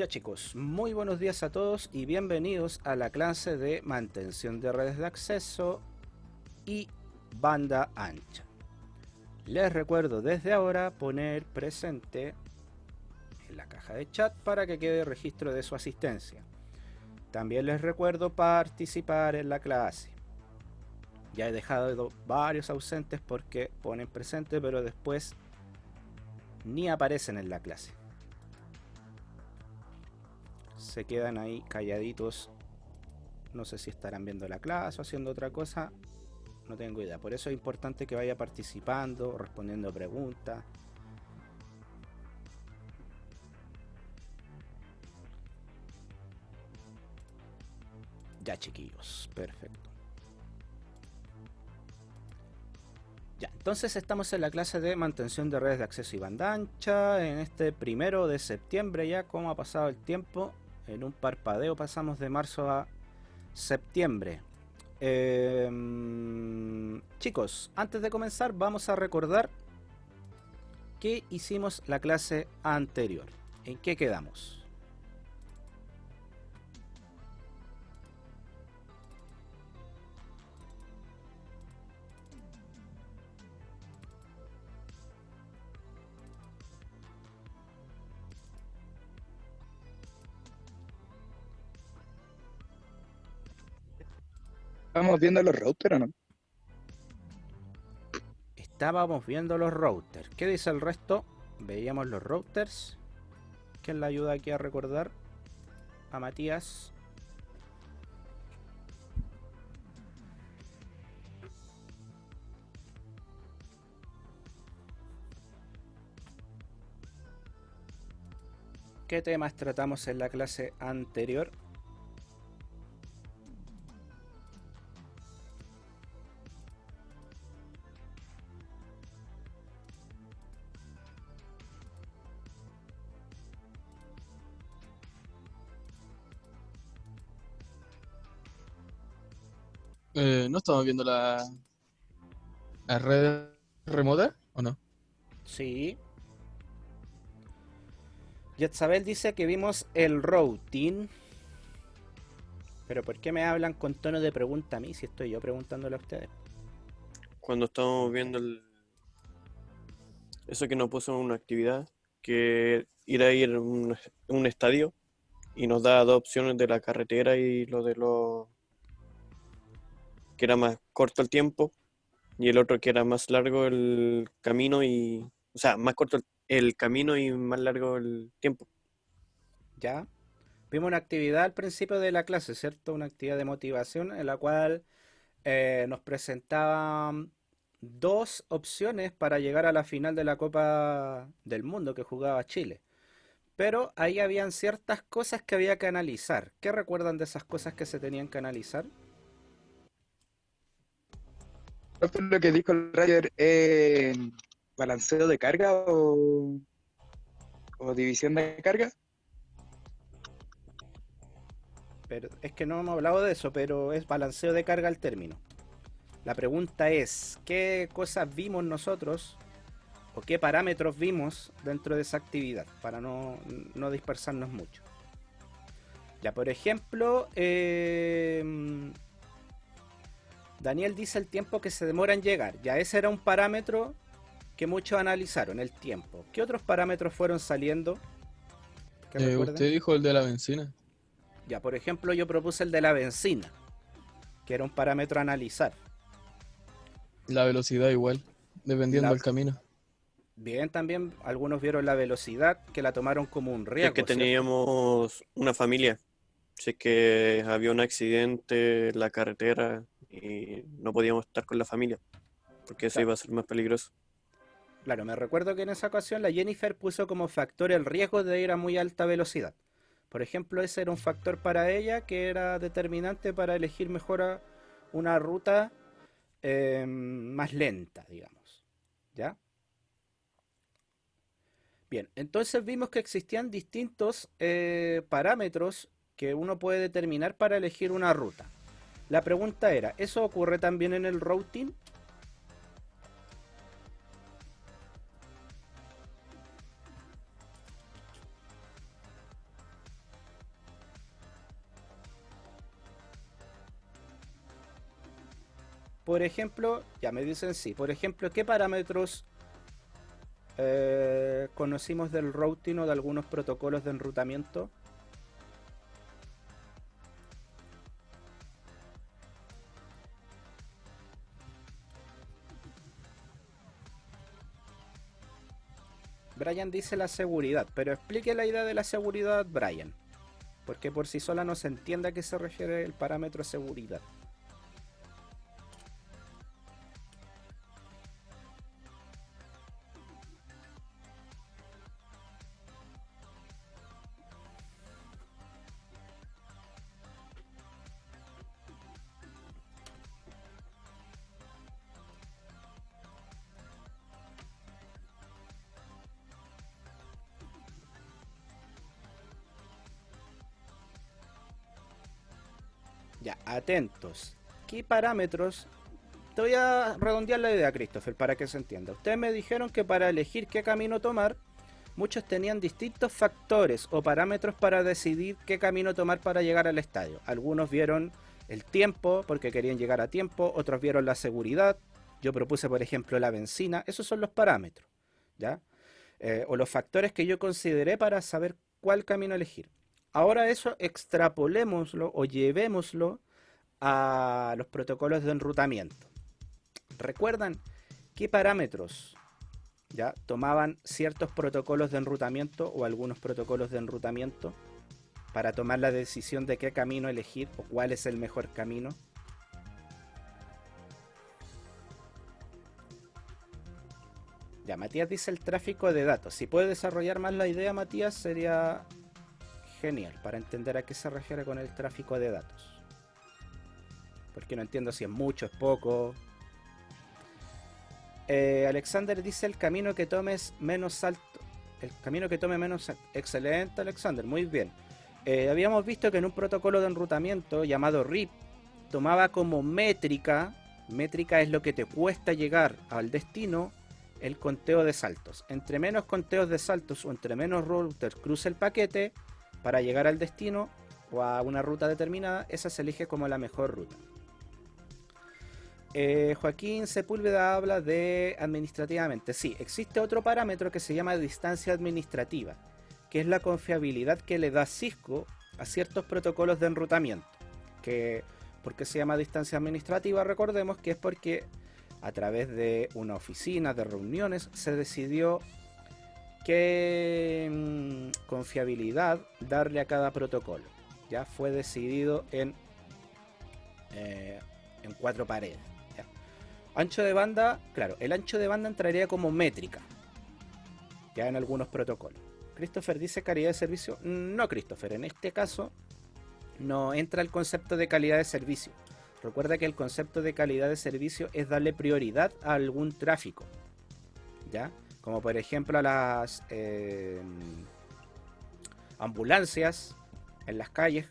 Ya chicos, muy buenos días a todos y bienvenidos a la clase de mantención de redes de acceso y banda ancha. Les recuerdo desde ahora poner presente en la caja de chat para que quede registro de su asistencia. También les recuerdo participar en la clase. Ya he dejado varios ausentes porque ponen presente pero después ni aparecen en la clase. Se quedan ahí calladitos. No sé si estarán viendo la clase o haciendo otra cosa. No tengo idea. Por eso es importante que vaya participando, respondiendo preguntas. Ya chiquillos, perfecto. Ya, entonces estamos en la clase de mantención de redes de acceso y banda ancha. En este 1 de septiembre ya, como ha pasado el tiempo. En un parpadeo pasamos de marzo a septiembre. Chicos, antes de comenzar vamos a recordar que hicimos la clase anterior. ¿En qué quedamos? Estamos viendo los routers, ¿o no? Estábamos viendo los routers. ¿Qué dice el resto? Veíamos los routers. ¿Quién le ayuda aquí a recordar? A Matías. ¿Qué temas tratamos en la clase anterior? ¿No estamos viendo la red remota o no? Sí. Yetzabel dice que vimos el routing. Pero ¿por qué me hablan con tono de pregunta a mí si estoy yo preguntándole a ustedes? Cuando estábamos viendo eso que nos puso en una actividad, que ir a ir a un estadio y nos da dos opciones de la carretera y lo de lo que era más corto el tiempo y el otro que era más largo el camino o sea, más corto el camino y más largo el tiempo. ¿Ya? Vimos una actividad al principio de la clase, ¿cierto? Una actividad de motivación en la cual nos presentaban dos opciones para llegar a la final de la Copa del Mundo que jugaba Chile. Pero ahí habían ciertas cosas que había que analizar. ¿Qué recuerdan de esas cosas que se tenían que analizar? ¿No fue lo que dijo el Roger? ¿Balanceo de carga o división de carga? Pero es que no hemos hablado de eso, pero es balanceo de carga el término. La pregunta es, ¿qué cosas vimos nosotros o qué parámetros vimos dentro de esa actividad para no dispersarnos mucho? Ya, por ejemplo, Daniel dice el tiempo que se demora en llegar. Ya ese era un parámetro que muchos analizaron, el tiempo. ¿Qué otros parámetros fueron saliendo? Que recuerden. Usted dijo el de la benzina. Ya, por ejemplo, yo propuse el de la benzina, que era un parámetro a analizar. La velocidad igual, dependiendo La, del camino. bien, también algunos vieron la velocidad, que la tomaron como un Si es que riesgo, ¿cierto? teníamos una familia, si es que había un accidente en la carretera y no podíamos estar con la familia, porque eso Claro, iba a ser más peligroso. claro, me recuerdo que en esa ocasión la Jennifer puso como factor el riesgo de ir a muy alta velocidad. Por ejemplo, ese era un factor para ella que era determinante para elegir mejor una ruta más lenta, digamos. ¿Ya? Bien, entonces vimos que existían distintos parámetros que uno puede determinar para elegir una ruta. La pregunta era, ¿eso ocurre también en el routing? Por ejemplo, ya me dicen sí. Por ejemplo, ¿qué parámetros conocimos del routing o de algunos protocolos de enrutamiento? Brian dice la seguridad, pero explique la idea de la seguridad, Brian. Porque por sí sola no se entiende a qué se refiere el parámetro seguridad. Ya, atentos. ¿Qué parámetros? Te voy a redondear la idea, Christopher, para que se entienda. Ustedes me dijeron que para elegir qué camino tomar, muchos tenían distintos factores o parámetros para decidir qué camino tomar para llegar al estadio. Algunos vieron el tiempo, porque querían llegar a tiempo, otros vieron la seguridad. Yo propuse, por ejemplo, la benzina. Esos son los parámetros, ¿ya? O los factores que yo consideré para saber cuál camino elegir. Ahora eso extrapolémoslo o llevémoslo a los protocolos de enrutamiento. ¿Recuerdan qué parámetros ya tomaban ciertos protocolos de enrutamiento o algunos protocolos de enrutamiento para tomar la decisión de qué camino elegir o cuál es el mejor camino? Ya, Matías dice el tráfico de datos. Si puede desarrollar más la idea, Matías, sería genial para entender a qué se refiere con el tráfico de datos. Porque no entiendo si es mucho, es poco. Alexander dice el camino que tomes menos salto. El camino que tome menos salto. Excelente, Alexander, muy bien. Habíamos visto que en un protocolo de enrutamiento llamado RIP tomaba como métrica. Métrica es lo que te cuesta llegar al destino. El conteo de saltos. Entre menos conteos de saltos o entre menos routers cruce el paquete para llegar al destino o a una ruta determinada, esa se elige como la mejor ruta. Joaquín Sepúlveda habla de administrativamente. Sí, existe otro parámetro que se llama distancia administrativa, que es la confiabilidad que le da Cisco a ciertos protocolos de enrutamiento. ¿Por qué se llama distancia administrativa? Recordemos que es porque a través de una oficina de reuniones se decidió qué confiabilidad darle a cada protocolo. Ya fue decidido en 4 paredes. ¿Ya? Ancho de banda, claro, el ancho de banda entraría como métrica ya en algunos protocolos. Christopher dice calidad de servicio. No, Christopher, en este caso no entra el concepto de calidad de servicio. Recuerda que el concepto de calidad de servicio es darle prioridad a algún tráfico, ¿ya? Como por ejemplo a las ambulancias en las calles.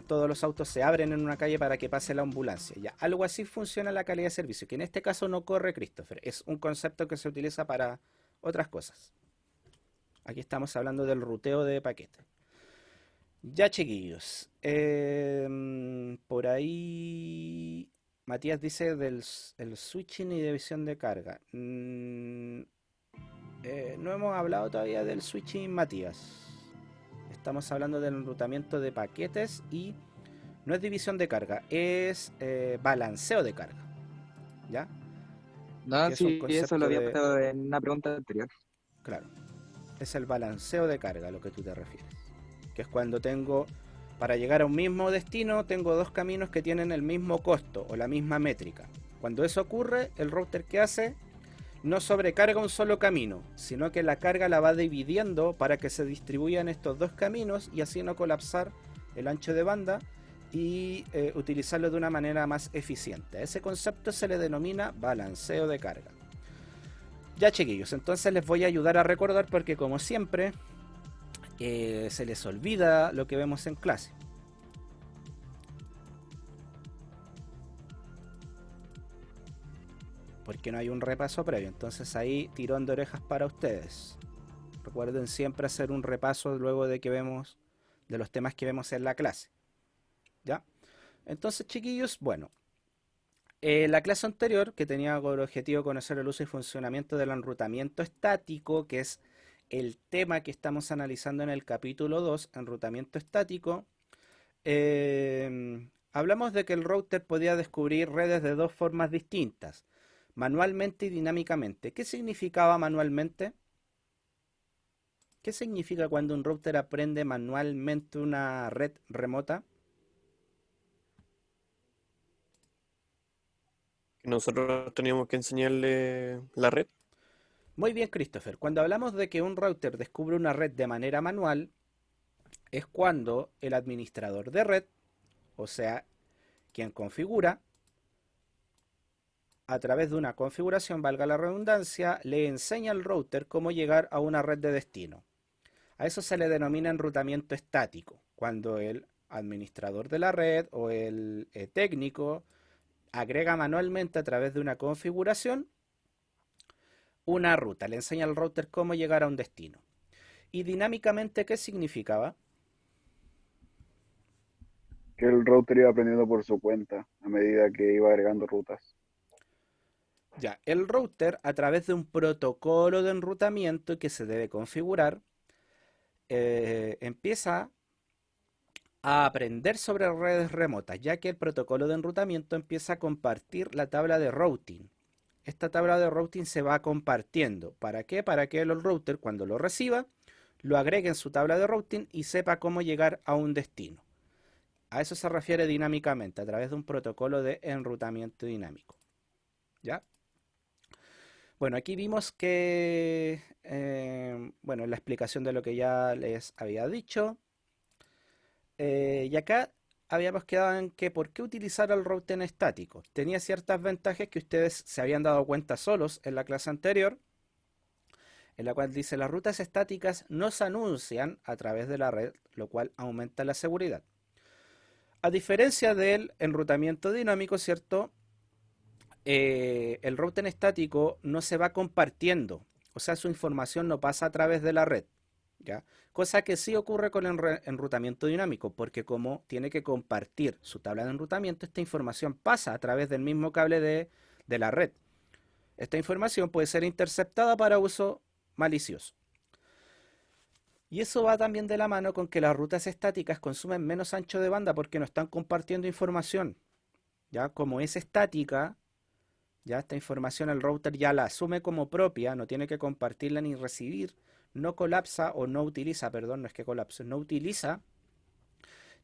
Todos los autos se abren en una calle para que pase la ambulancia. Ya, algo así funciona la calidad de servicio, que en este caso no corre Christopher. Es un concepto que se utiliza para otras cosas. Aquí estamos hablando del ruteo de paquetes. Ya, chiquillos. Por ahí Matías dice del el switching y división de carga. No hemos hablado todavía del switching, Matías. Estamos hablando del enrutamiento de paquetes y no es división de carga, es balanceo de carga. ¿Ya? No, Que es un sí, eso concepto lo había de... pasado en una pregunta anterior. Claro, es el balanceo de carga a lo que tú te refieres. Que es cuando tengo, para llegar a un mismo destino, tengo dos caminos que tienen el mismo costo o la misma métrica. Cuando eso ocurre, el router que hace no sobrecarga un solo camino, sino que la carga la va dividiendo para que se distribuyan estos dos caminos y así no colapsar el ancho de banda y utilizarlo de una manera más eficiente. A ese concepto se le denomina balanceo de carga. Ya, chiquillos, entonces les voy a ayudar a recordar porque como siempre se les olvida lo que vemos en clase. Porque no hay un repaso previo. Entonces ahí tirón de orejas para ustedes. Recuerden siempre hacer un repaso luego de que vemos de los temas que vemos en la clase. ¿Ya? Entonces, chiquillos, bueno, La clase anterior, que tenía por objetivo conocer el uso y funcionamiento del enrutamiento estático, que es el tema que estamos analizando en el capítulo 2, enrutamiento estático, hablamos de que el router podía descubrir redes de dos formas distintas, manualmente y dinámicamente. ¿Qué significaba manualmente? ¿Qué significa cuando un router aprende manualmente una red remota? Nosotros teníamos que enseñarle la red. Muy bien, Christopher. Cuando hablamos de que un router descubre una red de manera manual, es cuando el administrador de red, o sea, quien configura, a través de una configuración, valga la redundancia, le enseña al router cómo llegar a una red de destino. A eso se le denomina enrutamiento estático, cuando el administrador de la red o el técnico agrega manualmente a través de una configuración una ruta, le enseña al router cómo llegar a un destino. Y dinámicamente, ¿qué significaba? Que el router iba aprendiendo por su cuenta a medida que iba agregando rutas. Ya, el router, a través de un protocolo de enrutamiento que se debe configurar, empieza a aprender sobre redes remotas, ya que el protocolo de enrutamiento empieza a compartir la tabla de routing. Esta tabla de routing se va compartiendo. ¿Para qué? Para que el router, cuando lo reciba, lo agregue en su tabla de routing y sepa cómo llegar a un destino. A eso se refiere dinámicamente, a través de un protocolo de enrutamiento dinámico. ¿Ya? Bueno, aquí vimos que, bueno, la explicación de lo que ya les había dicho. Y acá habíamos quedado en que por qué utilizar el router estático. Tenía ciertas ventajas que ustedes se habían dado cuenta solos en la clase anterior, en la cual dice las rutas estáticas no se anuncian a través de la red, lo cual aumenta la seguridad. A diferencia del enrutamiento dinámico, ¿cierto? El router estático no se va compartiendo, o sea, su información no pasa a través de la red, ¿ya? Cosa que sí ocurre con el enrutamiento dinámico, porque como tiene que compartir su tabla de enrutamiento, esta información pasa a través del mismo cable de la red. Esta información puede ser interceptada para uso malicioso. Y eso va también de la mano con que las rutas estáticas consumen menos ancho de banda porque no están compartiendo información. ¿Ya? Como es estática, ya esta información el router ya la asume como propia, no tiene que compartirla ni recibir, no colapsa o no utiliza, perdón, no es que colapse, no utiliza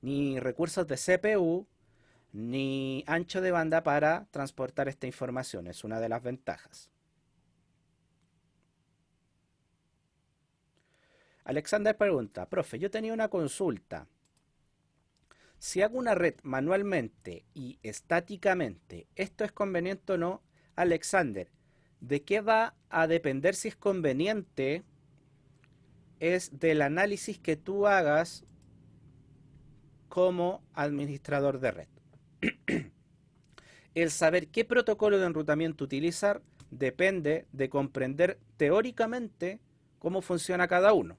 ni recursos de CPU ni ancho de banda para transportar esta información. Es una de las ventajas. Alexander pregunta, profe, yo tenía una consulta. Si hago una red manualmente y estáticamente, ¿esto es conveniente o no? Alexander, ¿de qué va a depender si es conveniente? Es del análisis que tú hagas como administrador de red. El saber qué protocolo de enrutamiento utilizar depende de comprender teóricamente cómo funciona cada uno.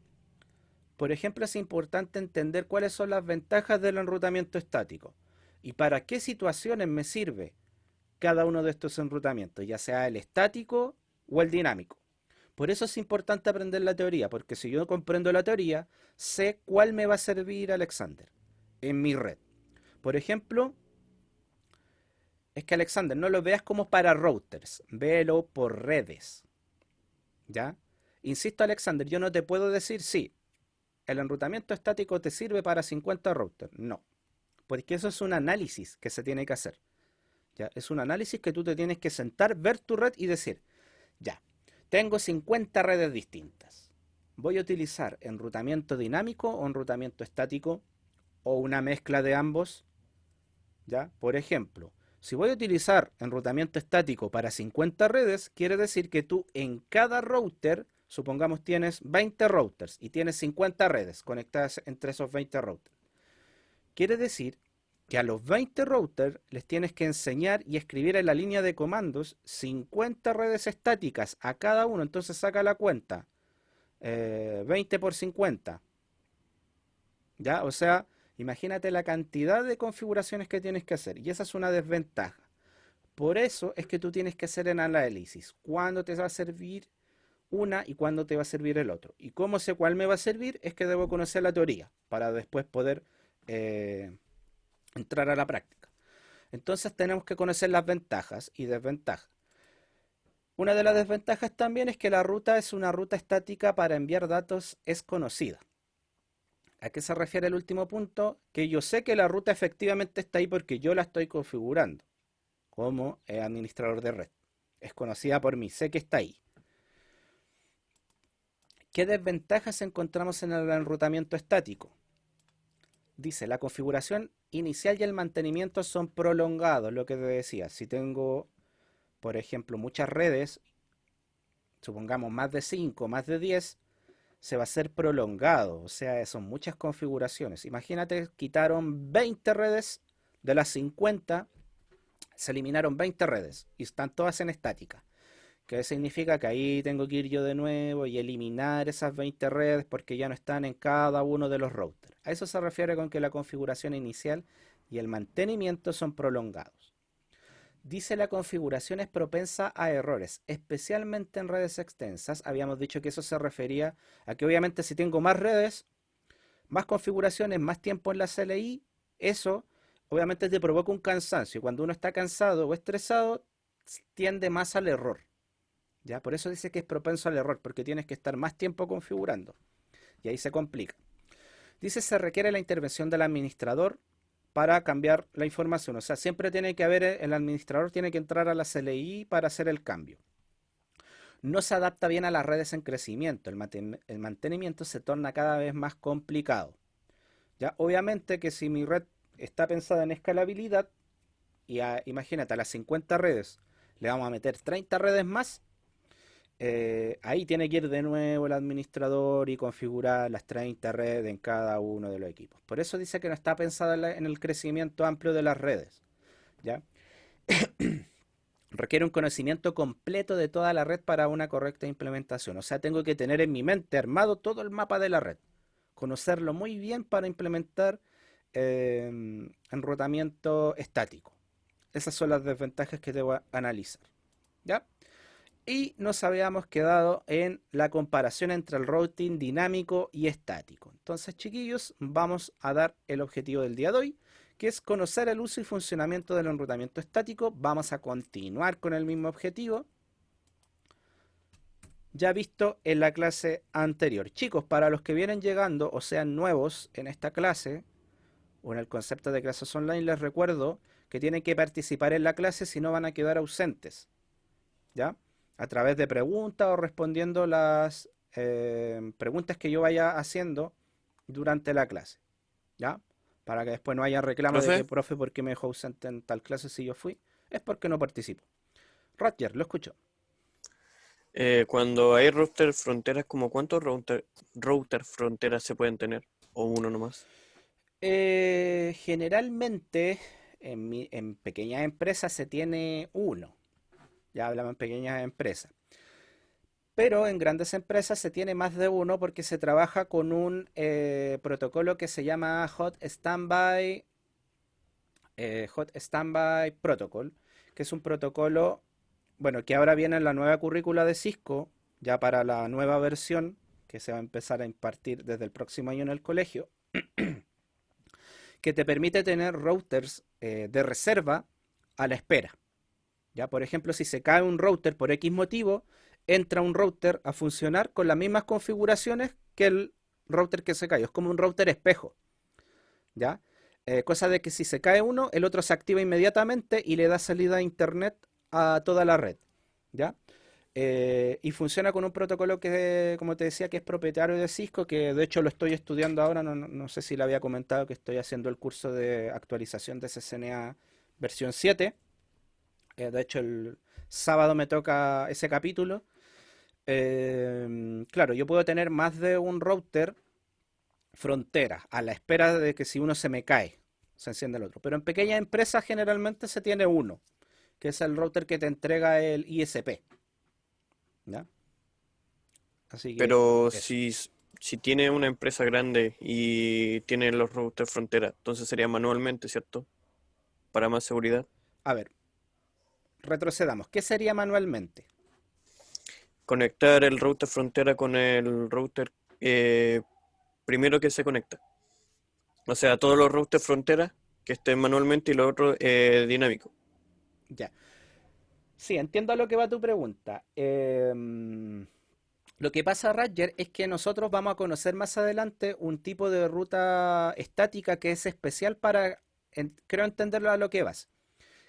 Por ejemplo, es importante entender cuáles son las ventajas del enrutamiento estático y para qué situaciones me sirve cada uno de estos enrutamientos, ya sea el estático o el dinámico. Por eso es importante aprender la teoría, porque si yo comprendo la teoría, sé cuál me va a servir, Alexander, en mi red. Por ejemplo, es que Alexander, no lo veas como para routers, véelo por redes. ¿Ya? Insisto, Alexander, yo no te puedo decir sí, el enrutamiento estático te sirve para 50 routers. No, porque eso es un análisis que se tiene que hacer. ¿Ya? Es un análisis que tú te tienes que sentar, ver tu red y decir, ya, tengo 50 redes distintas. ¿Voy a utilizar enrutamiento dinámico o enrutamiento estático? ¿O una mezcla de ambos? ¿Ya? Por ejemplo, si voy a utilizar enrutamiento estático para 50 redes, quiere decir que tú en cada router, supongamos tienes 20 routers y tienes 50 redes conectadas entre esos 20 routers. Quiere decir que a los 20 routers les tienes que enseñar y escribir en la línea de comandos 50 redes estáticas a cada uno. Entonces saca la cuenta. 20 por 50. ¿Ya? O sea, imagínate la cantidad de configuraciones que tienes que hacer. Y esa es una desventaja. Por eso es que tú tienes que hacer el análisis. ¿Cuándo te va a servir una y cuándo te va a servir el otro? ¿Y cómo sé cuál me va a servir? Es que debo conocer la teoría para después poder entrar a la práctica. Entonces tenemos que conocer las ventajas y desventajas. Una de las desventajas también es que la ruta es una ruta estática para enviar datos es conocida. ¿A qué se refiere el último punto? Que yo sé que la ruta efectivamente está ahí porque yo la estoy configurando como administrador de red. Es conocida por mí, sé que está ahí. ¿Qué desventajas encontramos en el enrutamiento estático? Dice, la configuración inicial y el mantenimiento son prolongados, lo que te decía. Si tengo, por ejemplo, muchas redes, supongamos más de 5, más de 10, se va a hacer prolongado, o sea, son muchas configuraciones. Imagínate, quitaron 20 redes de las 50, se eliminaron 20 redes y están todas en estática. ¿Qué significa? Que ahí tengo que ir yo de nuevo y eliminar esas 20 redes porque ya no están en cada uno de los routers. A eso se refiere con que la configuración inicial y el mantenimiento son prolongados. Dice la configuración es propensa a errores, especialmente en redes extensas. Habíamos dicho que eso se refería a que obviamente si tengo más redes, más configuraciones, más tiempo en la CLI, eso obviamente te provoca un cansancio. Cuando uno está cansado o estresado, tiende más al error. ¿Ya? Por eso dice que es propenso al error, porque tienes que estar más tiempo configurando. Y ahí se complica. Dice se requiere la intervención del administrador para cambiar la información. O sea, siempre tiene que haber, el administrador tiene que entrar a la CLI para hacer el cambio. No se adapta bien a las redes en crecimiento. El mantenimiento se torna cada vez más complicado. ¿Ya? Obviamente que si mi red está pensada en escalabilidad, y imagínate, a las 50 redes le vamos a meter 30 redes más, ahí tiene que ir de nuevo el administrador y configurar las 30 redes en cada uno de los equipos. Por eso dice que no está pensada en el crecimiento amplio de las redes. ¿Ya? Requiere un conocimiento completo de toda la red para una correcta implementación. O sea, tengo que tener en mi mente armado todo el mapa de la red. Conocerlo muy bien para implementar enrutamiento estático. Esas son las desventajas que debo analizar. ¿Ya? Y nos habíamos quedado en la comparación entre el routing dinámico y estático. Entonces, chiquillos, vamos a dar el objetivo del día de hoy, que es conocer el uso y funcionamiento del enrutamiento estático. Vamos a continuar con el mismo objetivo, ya visto en la clase anterior. Chicos, para los que vienen llegando o sean nuevos en esta clase o en el concepto de clases online, les recuerdo que tienen que participar en la clase, si no van a quedar ausentes, ¿ya? A través de preguntas o respondiendo las preguntas que yo vaya haciendo durante la clase, ¿ya? Para que después no haya reclamos de que, profe, ¿por qué me dejó ausente en tal clase si yo fui? Es porque no participo. Roger, lo escucho. Cuando hay router fronteras, ¿como cuántos router fronteras se pueden tener? ¿O uno nomás? Generalmente en pequeñas empresas se tiene uno. Ya hablamos en pequeñas empresas. Pero en grandes empresas se tiene más de uno porque se trabaja con un protocolo que se llama Hot Standby Protocol, que es un protocolo, bueno, que ahora viene en la nueva currícula de Cisco, ya para la nueva versión que se va a empezar a impartir desde el próximo año en el colegio, que te permite tener routers de reserva a la espera. Ya, por ejemplo, si se cae un router por X motivo, entra un router a funcionar con las mismas configuraciones que el router que se cayó. Es como un router espejo. ¿Ya? Cosa de que si se cae uno, el otro se activa inmediatamente y le da salida a internet a toda la red. ¿Ya? Y funciona con un protocolo que, como te decía, que es propietario de Cisco, que de hecho lo estoy estudiando ahora. No sé si le había comentado que estoy haciendo el curso de actualización de CCNA versión 7. De hecho, el sábado me toca ese capítulo. Claro, yo puedo tener más de un router frontera a la espera de que si uno se me cae, se enciende el otro. Pero en pequeñas empresas generalmente se tiene uno, que es el router que te entrega el ISP. ¿Ya? Así que Pero eso. si tiene una empresa grande y tiene los routers frontera, entonces sería manualmente, ¿cierto? Para más seguridad. A ver, retrocedamos. ¿Qué sería manualmente? Conectar el router frontera con el router primero que se conecta. O sea, todos los routers frontera que estén manualmente y lo otro dinámico. Ya. Sí, entiendo a lo que va tu pregunta. Lo que pasa, Roger, es que nosotros vamos a conocer más adelante un tipo de ruta estática que es especial para, creo entenderlo a lo que vas,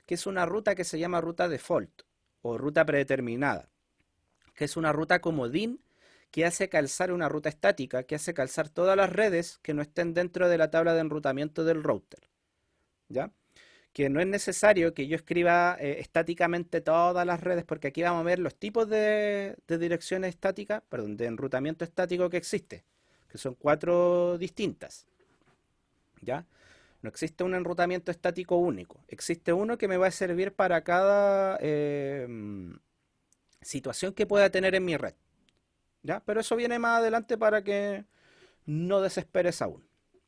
que es una ruta que se llama ruta default o ruta predeterminada, que es una ruta comodín que hace calzar una ruta estática, que hace calzar todas las redes que no estén dentro de la tabla de enrutamiento del router, ¿ya? Que no es necesario que yo escriba estáticamente todas las redes, porque aquí vamos a ver los tipos de direcciones estáticas, perdón, de enrutamiento estático que existe, que son 4 distintas, ¿ya? No existe un enrutamiento estático único, existe uno que me va a servir para cada situación que pueda tener en mi red, ¿ya? Pero eso viene más adelante para que no desesperes aún,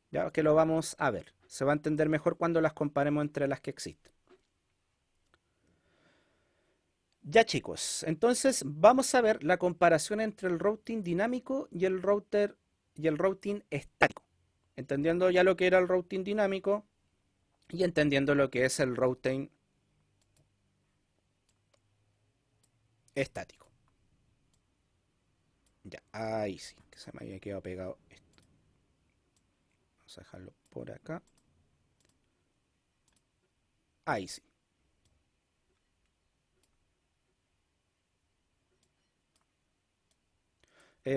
¿ya? Que lo vamos a ver. Se va a entender mejor cuando las comparemos entre las que existen. Ya chicos, entonces vamos a ver la comparación entre el routing dinámico y el routing estático. Entendiendo ya lo que era el routing dinámico y entendiendo lo que es el routing estático. Ya, ahí sí, que se me había quedado pegado esto. Vamos a dejarlo por acá. Ahí sí.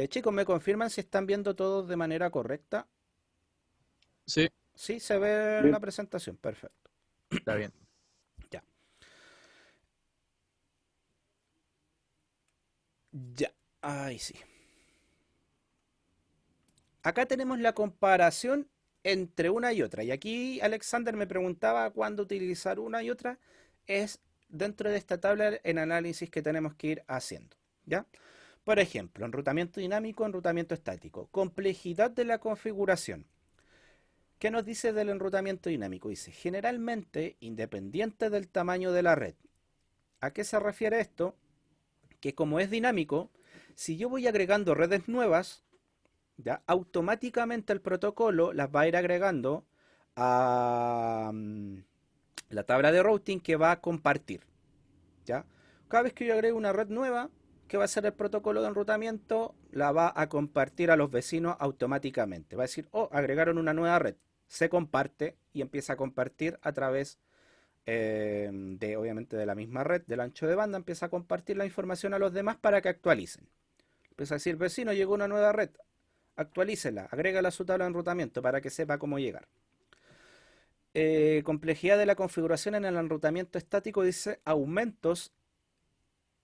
Chicos, ¿me confirman si están viendo todos de manera correcta? Sí, Sí, se ve Sí. la presentación, perfecto. está bien. Ya. Ya, ahí sí. Acá tenemos la comparación entre una y otra. Y aquí Alexander me preguntaba cuándo utilizar una y otra. Es dentro de esta tabla en análisis que tenemos que ir haciendo. ¿Ya? Por ejemplo, enrutamiento dinámico, enrutamiento estático. Complejidad de la configuración. ¿Qué nos dice del enrutamiento dinámico? Dice, generalmente independiente del tamaño de la red. ¿A qué se refiere esto? Que como es dinámico, si yo voy agregando redes nuevas, ¿ya? Automáticamente el protocolo las va a ir agregando a la tabla de routing que va a compartir, ¿ya? Cada vez que yo agrego una red nueva, ¿qué va a hacer el protocolo de enrutamiento? La va a compartir a los vecinos automáticamente. Va a decir, oh, agregaron una nueva red. Se comparte y empieza a compartir a través obviamente, de la misma red, del ancho de banda, empieza a compartir la información a los demás para que actualicen. Empieza a decir, vecino, llegó una nueva red, actualícela, agrégala a su tabla de enrutamiento para que sepa cómo llegar. Complejidad de la configuración en el enrutamiento estático dice aumentos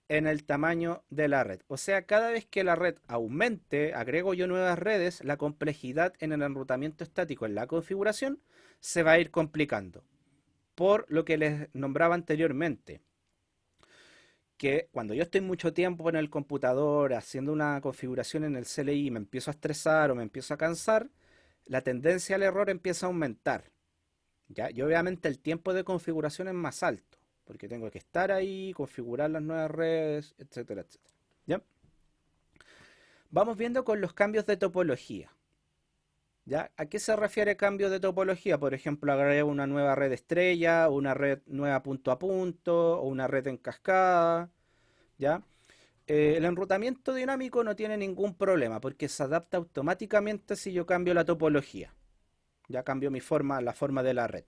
en el tamaño de la red. O sea, cada vez que la red aumente, agrego yo nuevas redes, la complejidad en el enrutamiento estático en la configuración se va a ir complicando. Por lo que les nombraba anteriormente, que cuando yo estoy mucho tiempo en el computador haciendo una configuración en el CLI y me empiezo a estresar o me empiezo a cansar, la tendencia al error empieza a aumentar, ¿ya? Y obviamente el tiempo de configuración es más alto, porque tengo que estar ahí, configurar las nuevas redes, etcétera, etcétera, ¿ya? Vamos viendo con los cambios de topología, ¿ya? ¿A qué se refiere cambio de topología? Por ejemplo, agrego una nueva red estrella, una red nueva punto a punto, o una red en cascada, ¿ya? El enrutamiento dinámico no tiene ningún problema porque se adapta automáticamente si yo cambio la topología. Ya cambio mi forma, la forma de la red.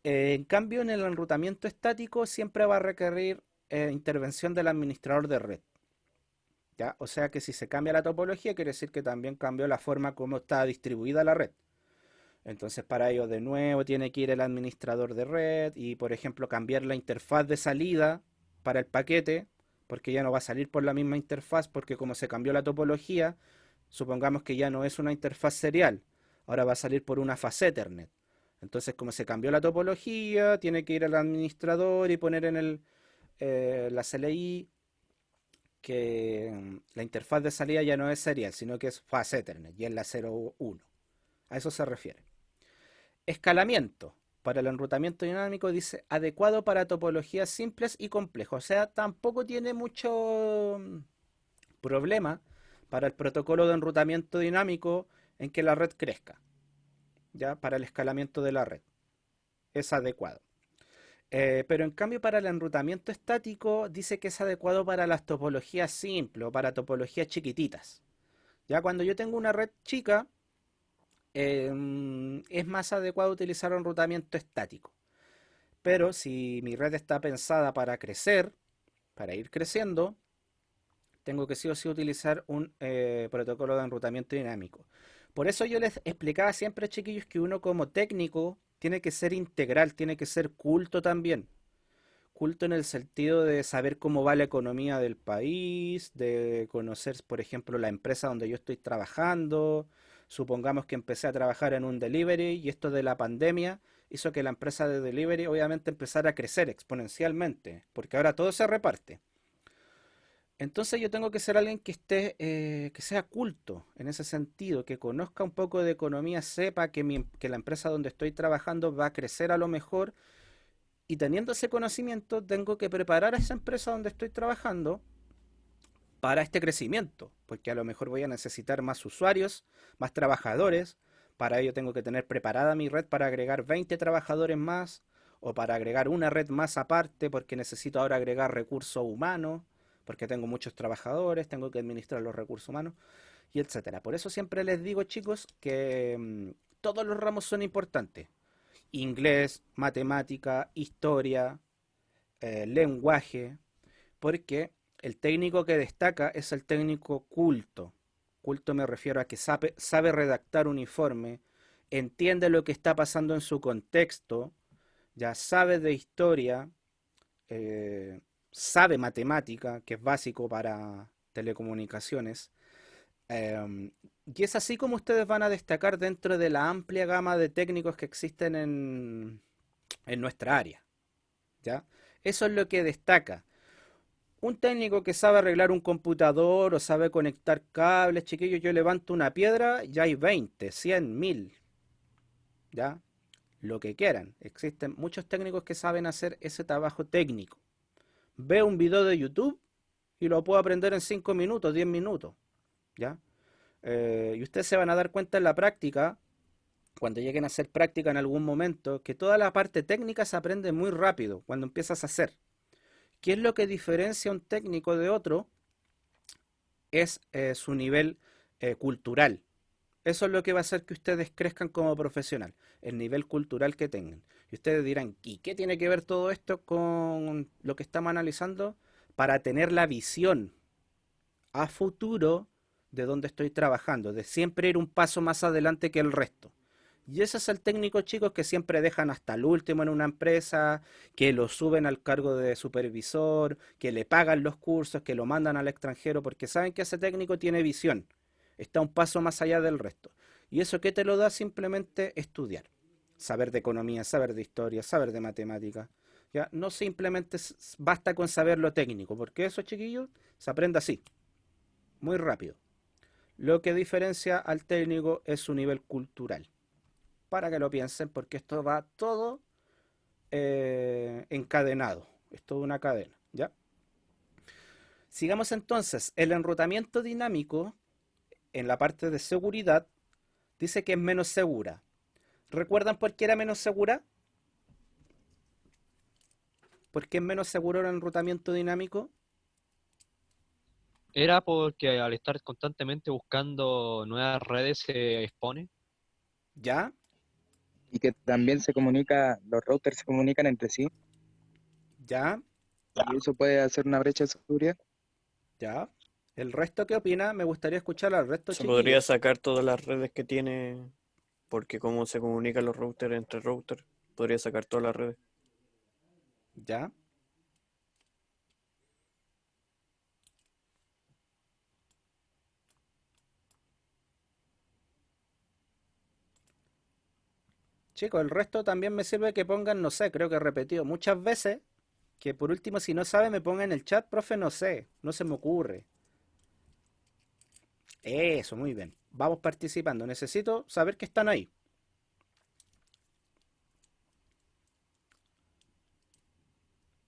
En cambio, en el enrutamiento estático siempre va a requerir intervención del administrador de red, ¿ya? O sea que si se cambia la topología, quiere decir que también cambió la forma como está distribuida la red. Entonces, para ello, de nuevo, tiene que ir el administrador de red y, por ejemplo, cambiar la interfaz de salida para el paquete, porque ya no va a salir por la misma interfaz, porque como se cambió la topología, supongamos que ya no es una interfaz serial, ahora va a salir por una fase Ethernet. Entonces, como se cambió la topología, tiene que ir al administrador y poner en la CLI que la interfaz de salida ya no es serial, sino que es fase Ethernet y es la 01. A eso se refiere. Escalamiento. para el enrutamiento dinámico dice adecuado para topologías simples y complejas. O sea, tampoco tiene mucho problema para el protocolo de enrutamiento dinámico en que la red crezca, ya para el escalamiento de la red. Es adecuado. Pero en cambio para el enrutamiento estático dice que es adecuado para las topologías simples o para topologías chiquititas. Ya cuando yo tengo una red chica, es más adecuado utilizar enrutamiento estático. Pero si mi red está pensada para crecer, para ir creciendo, tengo que sí o sí utilizar un protocolo de enrutamiento dinámico. Por eso yo les explicaba siempre, chiquillos, que uno como técnico tiene que ser integral, tiene que ser culto también. Culto en el sentido de saber cómo va la economía del país, de conocer, por ejemplo, la empresa donde yo estoy trabajando. Supongamos que empecé a trabajar en un delivery y esto de la pandemia hizo que la empresa de delivery obviamente empezara a crecer exponencialmente, porque ahora todo se reparte. Entonces yo tengo que ser alguien que esté, que sea culto en ese sentido, que conozca un poco de economía, sepa que la empresa donde estoy trabajando va a crecer a lo mejor y teniendo ese conocimiento tengo que preparar a esa empresa donde estoy trabajando para este crecimiento, porque a lo mejor voy a necesitar más usuarios, más trabajadores. Para ello tengo que tener preparada mi red para agregar 20 trabajadores más o para agregar una red más aparte porque necesito ahora agregar recursos humanos, porque tengo muchos trabajadores, tengo que administrar los recursos humanos y etcétera. Por eso siempre les digo, chicos, que todos los ramos son importantes. Inglés, matemática, historia, lenguaje, porque el técnico que destaca es el técnico culto. Culto me refiero a que sabe redactar un informe, entiende lo que está pasando en su contexto, ya sabe de historia, sabe matemática, que es básico para telecomunicaciones. Y es así como ustedes van a destacar dentro de la amplia gama de técnicos que existen en nuestra área. ¿Ya? Eso es lo que destaca. Un técnico que sabe arreglar un computador o sabe conectar cables, chiquillos, yo levanto una piedra, ya hay 20, 100, 1000, ¿ya? Lo que quieran. Existen muchos técnicos que saben hacer ese trabajo técnico. Veo un video de YouTube y lo puedo aprender en 5 minutos, 10 minutos, ¿ya? Y ustedes se van a dar cuenta en la práctica, cuando lleguen a hacer práctica en algún momento, que toda la parte técnica se aprende muy rápido cuando empiezas a hacer. ¿Qué es lo que diferencia a un técnico de otro? Es su nivel cultural. Eso es lo que va a hacer que ustedes crezcan como profesional, el nivel cultural que tengan. Y ustedes dirán, ¿y qué tiene que ver todo esto con lo que estamos analizando? Para tener la visión a futuro de dónde estoy trabajando, de siempre ir un paso más adelante que el resto. Y ese es el técnico, chicos, que siempre dejan hasta el último en una empresa, que lo suben al cargo de supervisor, que le pagan los cursos, que lo mandan al extranjero, porque saben que ese técnico tiene visión, está un paso más allá del resto. ¿Y eso qué te lo da? Simplemente estudiar, saber de economía, saber de historia, saber de matemática. ¿Ya? No simplemente basta con saber lo técnico, porque eso, chiquillos, se aprende así, muy rápido. Lo que diferencia al técnico es su nivel cultural. Para que lo piensen, porque esto va todo encadenado. Es toda una cadena, ¿ya? Sigamos entonces. El enrutamiento dinámico, en la parte de seguridad, dice que es menos segura. ¿Recuerdan por qué era menos segura? ¿Por qué es menos seguro el enrutamiento dinámico? Era porque al estar constantemente buscando nuevas redes se expone. ¿Ya? Y que también los routers se comunican entre sí, ¿Ya? y eso puede hacer una brecha de seguridad. ¿Ya? ¿El resto qué opina? Me gustaría escuchar al resto, Se podría chiquillos. sacar todas las redes que tiene, porque como se comunican los routers entre routers, podría sacar todas las redes. ¿Ya? Chicos, el resto también me sirve que pongan, no sé, creo que he repetido muchas veces, que por último, si no sabe, me pongan en el chat, profe, no sé, no se me ocurre. Eso, muy bien. Vamos participando. Necesito saber que están ahí.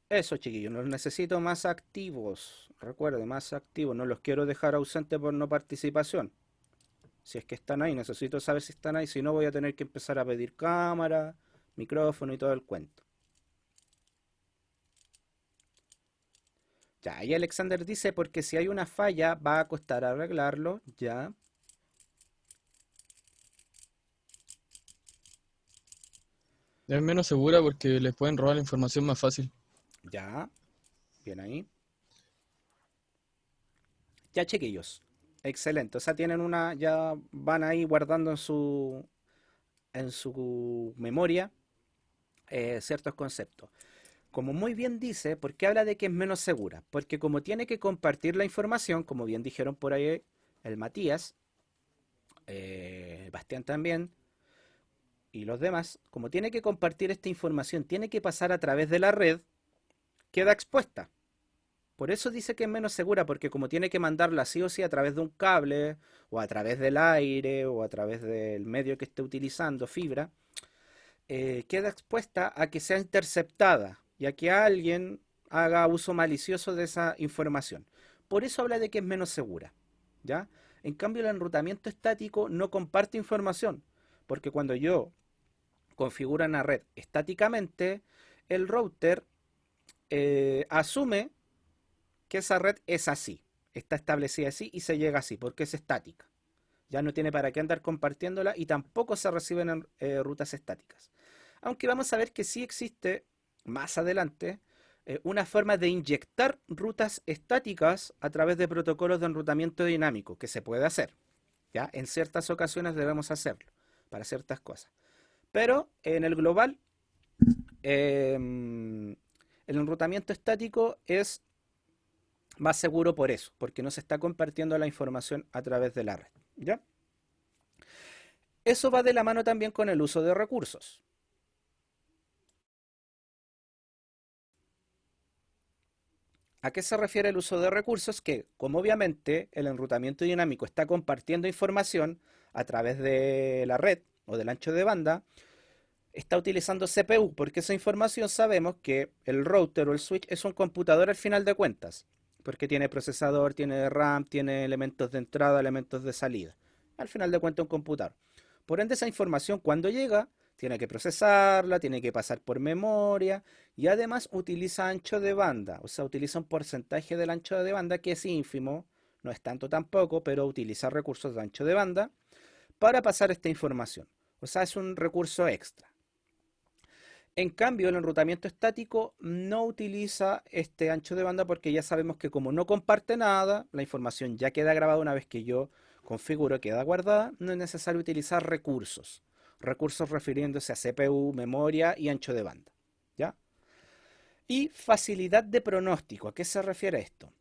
Eso, chiquillos, los necesito más activos. Recuerde, más activos. No los quiero dejar ausentes por no participación. Si es que están ahí, necesito saber si están ahí. Si no, voy a tener que empezar a pedir cámara, micrófono y todo el cuento. Ya, y Alexander dice, porque si hay una falla, va a costar arreglarlo. Ya, Es menos segura porque les pueden robar la información más fácil. ya. Bien ahí. Ya, chiquillos. Excelente. O sea, tienen una, ya van ahí guardando en su memoria ciertos conceptos. Como muy bien dice, ¿por qué habla de que es menos segura? Porque como tiene que compartir la información, como bien dijeron por ahí el Matías, Bastián también, y los demás, como tiene que compartir esta información, tiene que pasar a través de la red, queda expuesta. Por eso dice que es menos segura, porque como tiene que mandarla sí o sí a través de un cable, o a través del aire, o a través del medio que esté utilizando, fibra, queda expuesta a que sea interceptada y a que alguien haga uso malicioso de esa información. Por eso habla de que es menos segura, ¿ya? En cambio, el enrutamiento estático no comparte información, porque cuando yo configuro una red estáticamente, el router asume que esa red es así, está establecida así y se llega así, porque es estática. Ya no tiene para qué andar compartiéndola y tampoco se reciben en rutas estáticas. Aunque vamos a ver que sí existe más adelante una forma de inyectar rutas estáticas a través de protocolos de enrutamiento dinámico, que se puede hacer. ¿Ya? En ciertas ocasiones debemos hacerlo para ciertas cosas. Pero en el global, el enrutamiento estático es más seguro por eso, porque no se está compartiendo la información a través de la red. ¿Ya? Eso va de la mano también con el uso de recursos. ¿A qué se refiere el uso de recursos? Que, como obviamente el enrutamiento dinámico está compartiendo información a través de la red o del ancho de banda, está utilizando CPU, porque esa información sabemos que el router o el switch es un computador al final de cuentas, porque tiene procesador, tiene RAM, tiene elementos de entrada, elementos de salida. Al final de cuentas un computador. Por ende, esa información cuando llega, tiene que procesarla, tiene que pasar por memoria y además utiliza ancho de banda, o sea, utiliza un porcentaje del ancho de banda que es ínfimo, no es tanto tampoco, pero utiliza recursos de ancho de banda para pasar esta información. O sea, es un recurso extra. En cambio, el enrutamiento estático no utiliza este ancho de banda porque ya sabemos que como no comparte nada, la información ya queda grabada una vez que yo configuro, queda guardada, no es necesario utilizar recursos. Recursos refiriéndose a CPU, memoria y ancho de banda. ¿Ya? Y facilidad de pronóstico. ¿A qué se refiere esto?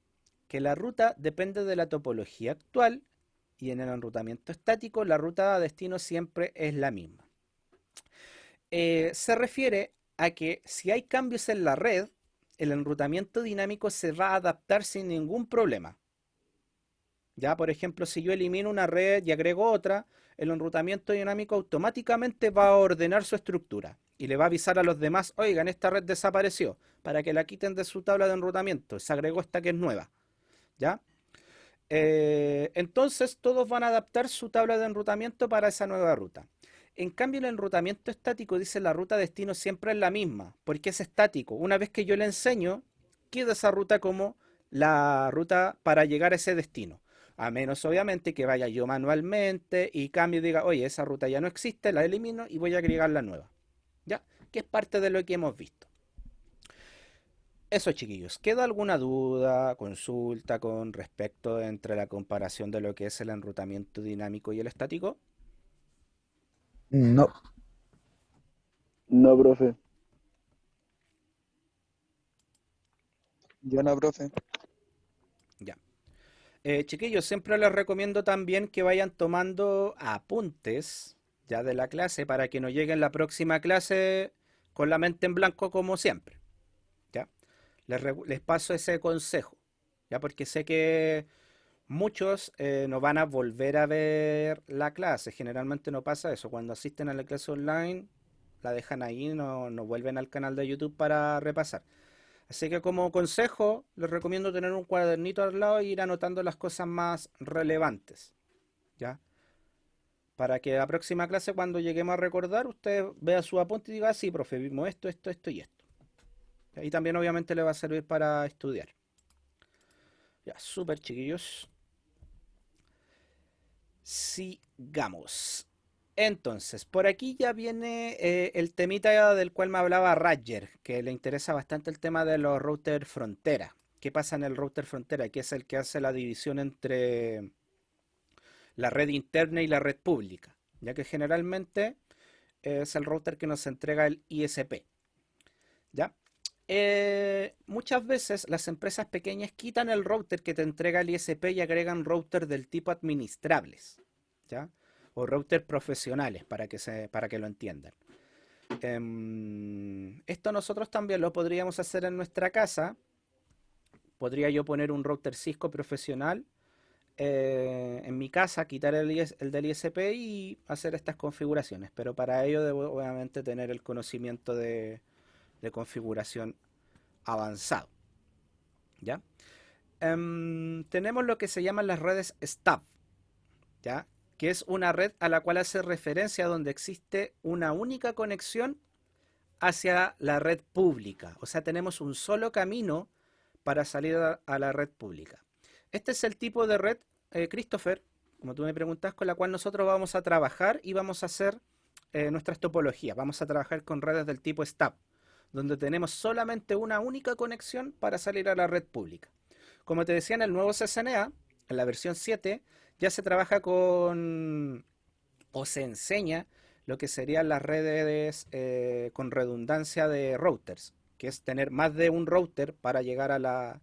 Que la ruta depende de la topología actual y en el enrutamiento estático la ruta a destino siempre es la misma. Se refiere a que si hay cambios en la red, el enrutamiento dinámico se va a adaptar sin ningún problema. Ya, por ejemplo, si yo elimino una red y agrego otra, el enrutamiento dinámico automáticamente va a ordenar su estructura y le va a avisar a los demás, oigan, esta red desapareció, para que la quiten de su tabla de enrutamiento. Se agregó esta que es nueva. ¿Ya? Entonces todos van a adaptar su tabla de enrutamiento para esa nueva ruta. En cambio, el enrutamiento estático dice la ruta destino siempre es la misma, porque es estático. Una vez que yo le enseño, queda esa ruta como la ruta para llegar a ese destino. A menos, obviamente, que vaya yo manualmente y cambio y diga, oye, esa ruta ya no existe, la elimino y voy a agregar la nueva. ¿Ya? Que es parte de lo que hemos visto. Eso, chiquillos. ¿Queda alguna duda, consulta con respecto entre la comparación de lo que es el enrutamiento dinámico y el estático? No. No, profe. Yo no, profe. Ya. Chiquillos, siempre les recomiendo también que vayan tomando apuntes ya de la clase para que no lleguen la próxima clase con la mente en blanco como siempre. ¿Ya? Les paso ese consejo, ¿ya? Porque sé que muchos no van a volver a ver la clase. Generalmente no pasa eso. Cuando asisten a la clase online, la dejan ahí, no vuelven al canal de YouTube para repasar. Así que como consejo, les recomiendo tener un cuadernito al lado e ir anotando las cosas más relevantes, ¿ya? Para que la próxima clase, cuando lleguemos a recordar, usted vea su apunte y diga, "Ah, sí, profe, vimos esto, esto, esto y esto". Y también obviamente le va a servir para estudiar. Ya, súper chiquillos. Sigamos. Entonces, por aquí ya viene el temita del cual me hablaba Roger, que le interesa bastante el tema de los routers frontera. ¿Qué pasa en el router frontera? Que es el que hace la división entre la red interna y la red pública, ya que generalmente es el router que nos entrega el ISP, ¿ya? Muchas veces las empresas pequeñas quitan el router que te entrega el ISP y agregan routers del tipo administrables, ¿ya? O routers profesionales, para que lo entiendan. Esto nosotros también lo podríamos hacer en nuestra casa. Podría yo poner un router Cisco profesional en mi casa, quitar el del ISP y hacer estas configuraciones. Pero para ello debo obviamente tener el conocimiento de configuración avanzado, ¿ya? Tenemos lo que se llaman las redes stub, ¿ya? Que es una red a la cual hace referencia donde existe una única conexión hacia la red pública. O sea, tenemos un solo camino para salir a la red pública. Este es el tipo de red, Christopher, como tú me preguntas, con la cual nosotros vamos a trabajar y vamos a hacer nuestras topologías. Vamos a trabajar con redes del tipo stub, donde tenemos solamente una única conexión para salir a la red pública. Como te decía, en el nuevo CCNA, en la versión 7, ya se trabaja con, o se enseña lo que serían las redes con redundancia de routers, que es tener más de un router para llegar a la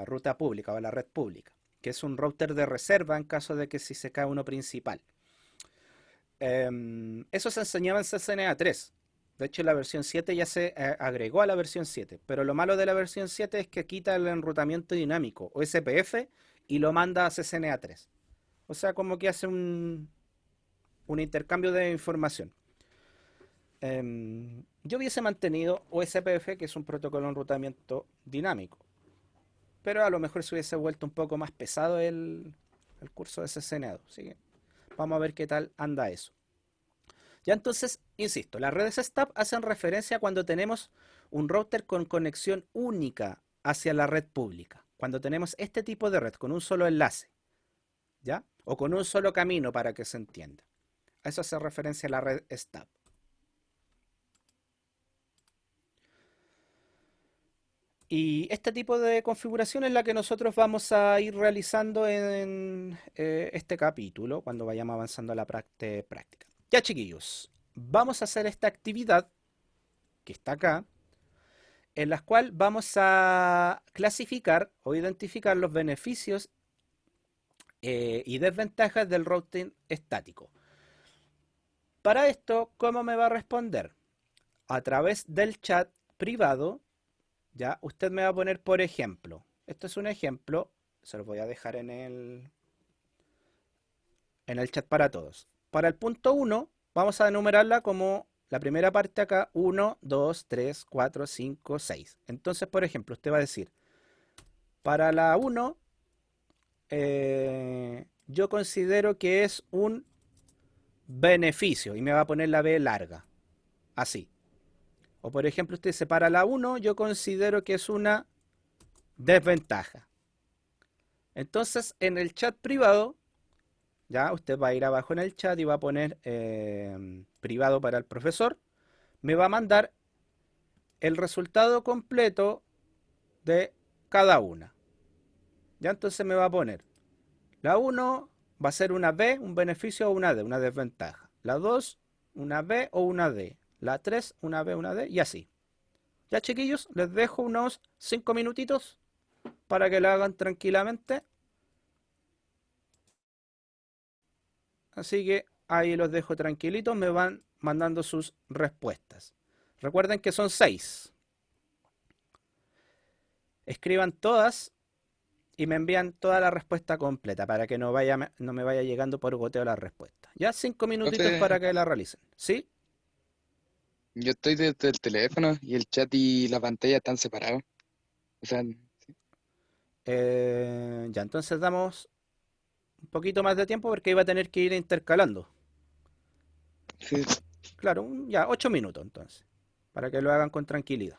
ruta pública o a la red pública, que es un router de reserva en caso de que si se cae uno principal. Eso se enseñaba en CCNA 3. De hecho, la versión 7 ya se agregó a la versión 7, pero lo malo de la versión 7 es que quita el enrutamiento dinámico o SPF y lo manda a CCNA 3. O sea, como que hace un intercambio de información. Yo hubiese mantenido OSPF, que es un protocolo de enrutamiento dinámico, pero a lo mejor se hubiese vuelto un poco más pesado el curso de CCNA 2. Así que vamos a ver qué tal anda eso. Ya entonces, insisto, las redes stub hacen referencia a cuando tenemos un router con conexión única hacia la red pública. Cuando tenemos este tipo de red con un solo enlace, ¿ya? O con un solo camino para que se entienda. A eso hace referencia la red stub. Y este tipo de configuración es la que nosotros vamos a ir realizando en este capítulo, cuando vayamos avanzando a la práctica. Ya, chiquillos, vamos a hacer esta actividad que está acá, en la cual vamos a clasificar o identificar los beneficios y desventajas del routing estático. Para esto, ¿cómo me va a responder? A través del chat privado. Ya, usted me va a poner, por ejemplo, esto es un ejemplo, se lo voy a dejar en el chat para todos. Para el punto 1, vamos a enumerarla como la primera parte acá, 1, 2, 3, 4, 5, 6. Entonces, por ejemplo, usted va a decir, para la 1, yo considero que es un beneficio, y me va a poner la B larga, así. O por ejemplo, usted separa la 1, yo considero que es una desventaja. Entonces, en el chat privado, ya usted va a ir abajo en el chat y va a poner privado para el profesor. Me va a mandar el resultado completo de cada una. Ya entonces me va a poner la 1 va a ser una B, un beneficio o una D, una desventaja. La 2, una B o una D. La 3, una B, una D y así. Ya, chiquillos, les dejo unos 5 minutitos para que lo hagan tranquilamente. Así que ahí los dejo tranquilitos, me van mandando sus respuestas. Recuerden que son 6. Escriban todas y me envían toda la respuesta completa para que no me vaya llegando por goteo la respuesta. Ya 5 minutitos Profe. para que la realicen. ¿Sí? Yo estoy desde el teléfono y el chat y la pantalla están separados. O sea, Ya, entonces damos un poquito más de tiempo porque iba a tener que ir intercalando. sí. Claro, ya, 8 minutos entonces, para que lo hagan con tranquilidad.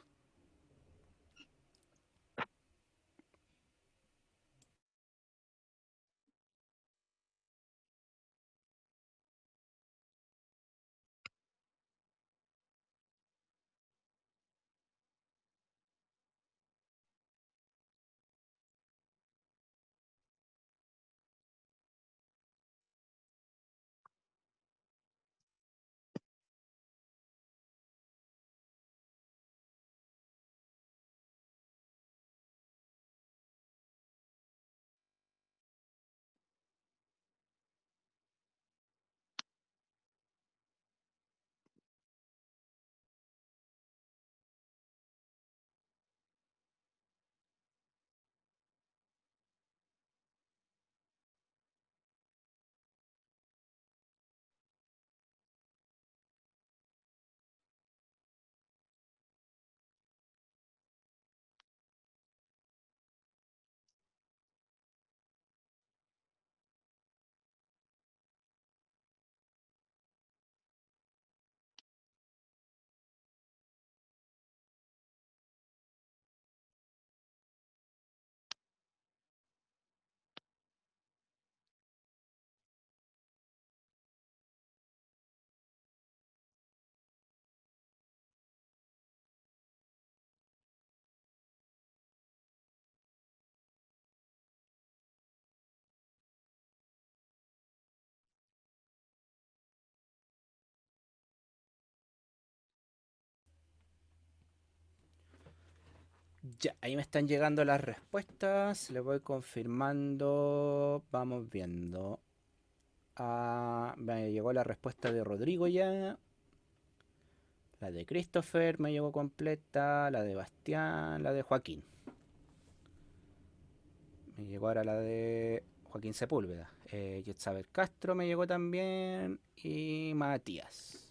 Ya, ahí me están llegando las respuestas. Les voy confirmando. Vamos viendo. Me llegó la respuesta de Rodrigo ya. La de Christopher me llegó completa. La de Bastián. La de Joaquín. Me llegó ahora la de Joaquín Sepúlveda. Yetzabel Castro me llegó también. Y Matías.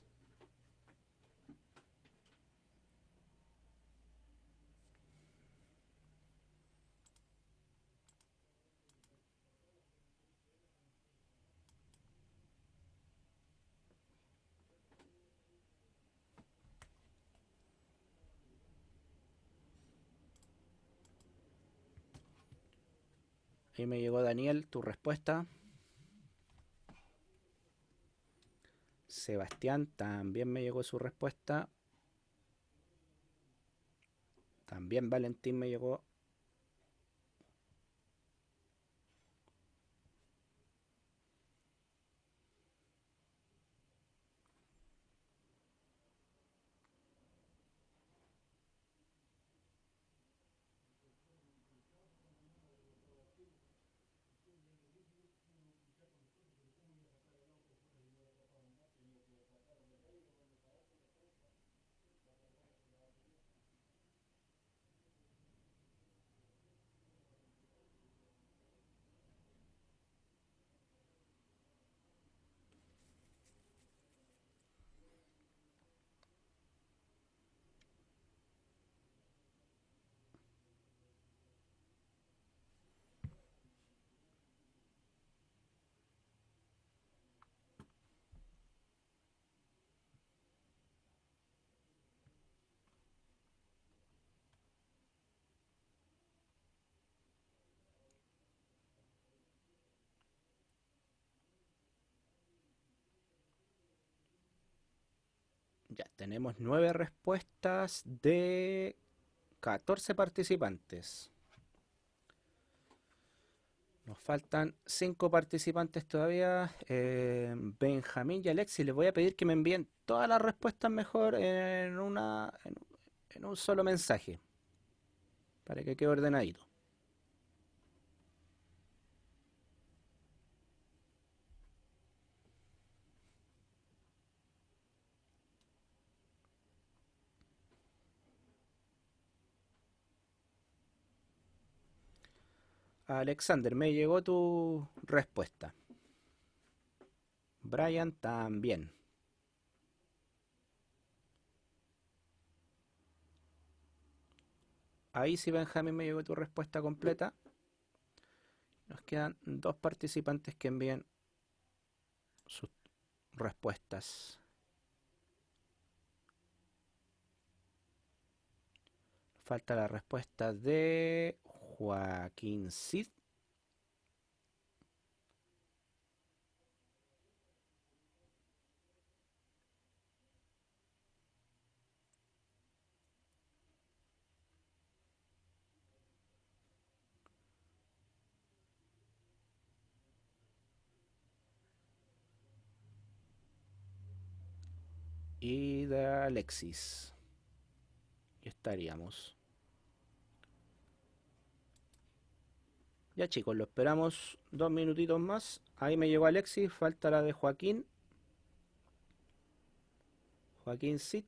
Ahí me llegó Daniel, tu respuesta. Sebastián también me llegó su respuesta. También Valentín me llegó. Ya, tenemos 9 respuestas de 14 participantes. Nos faltan 5 participantes todavía. Benjamín y Alexis, les voy a pedir que me envíen todas las respuestas mejor en un solo mensaje. Para que quede ordenadito. Alexander, me llegó tu respuesta. Brian también. Ahí sí, Benjamín, me llegó tu respuesta completa. Nos quedan 2 participantes que envíen sus respuestas. Falta la respuesta de Joaquín Cid. Y de Alexis. Y estaríamos. Ya chicos, lo esperamos 2 minutitos más. Ahí me llegó Alexis, falta la de Joaquín. Joaquín Cid.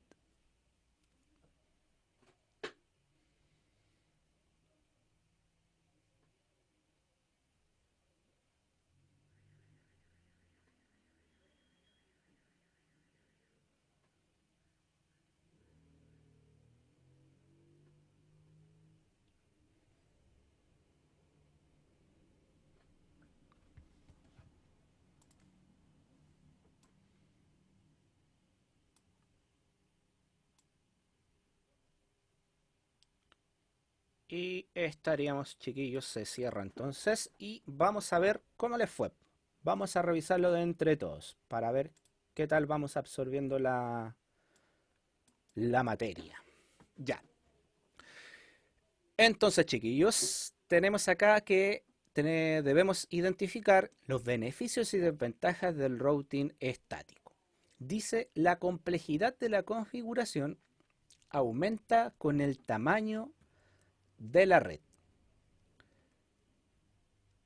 Y estaríamos, chiquillos, se cierra entonces. Y vamos a ver cómo les fue. Vamos a revisarlo de entre todos para ver qué tal vamos absorbiendo la materia. Ya. Entonces, chiquillos, tenemos acá que debemos identificar los beneficios y desventajas del routing estático. Dice, la complejidad de la configuración aumenta con el tamaño de la red.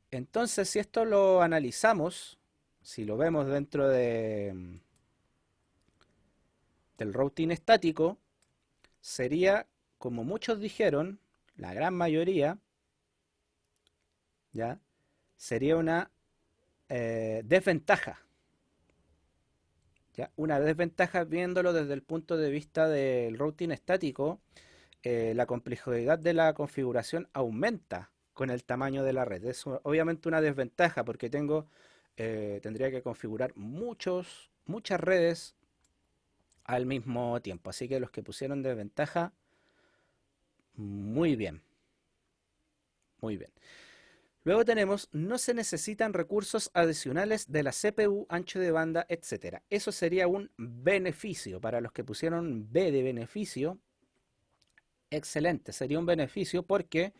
Entonces, si esto lo analizamos, si lo vemos dentro del routing estático, sería, como muchos dijeron, la gran mayoría, ¿ya? Sería una desventaja. ¿Ya? Una desventaja viéndolo desde el punto de vista del routing estático, la complejidad de la configuración aumenta con el tamaño de la red. Es obviamente una desventaja porque tendría que configurar muchas redes al mismo tiempo. Así que los que pusieron desventaja, muy bien. Muy bien. Luego tenemos, no se necesitan recursos adicionales de la CPU, ancho de banda, etc. Eso sería un beneficio. Para los que pusieron B de beneficio, excelente, sería un beneficio porque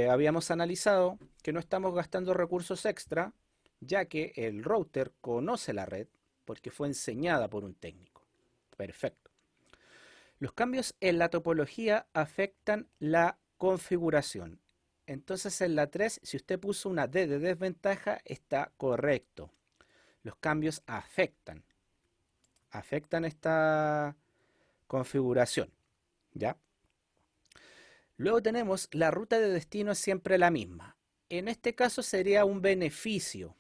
habíamos analizado que no estamos gastando recursos extra, ya que el router conoce la red porque fue enseñada por un técnico. Perfecto. Los cambios en la topología afectan la configuración. Entonces en la 3, si usted puso una D de desventaja, está correcto. Los cambios afectan esta configuración, ¿ya? Luego tenemos la ruta de destino es siempre la misma. En este caso sería un beneficio,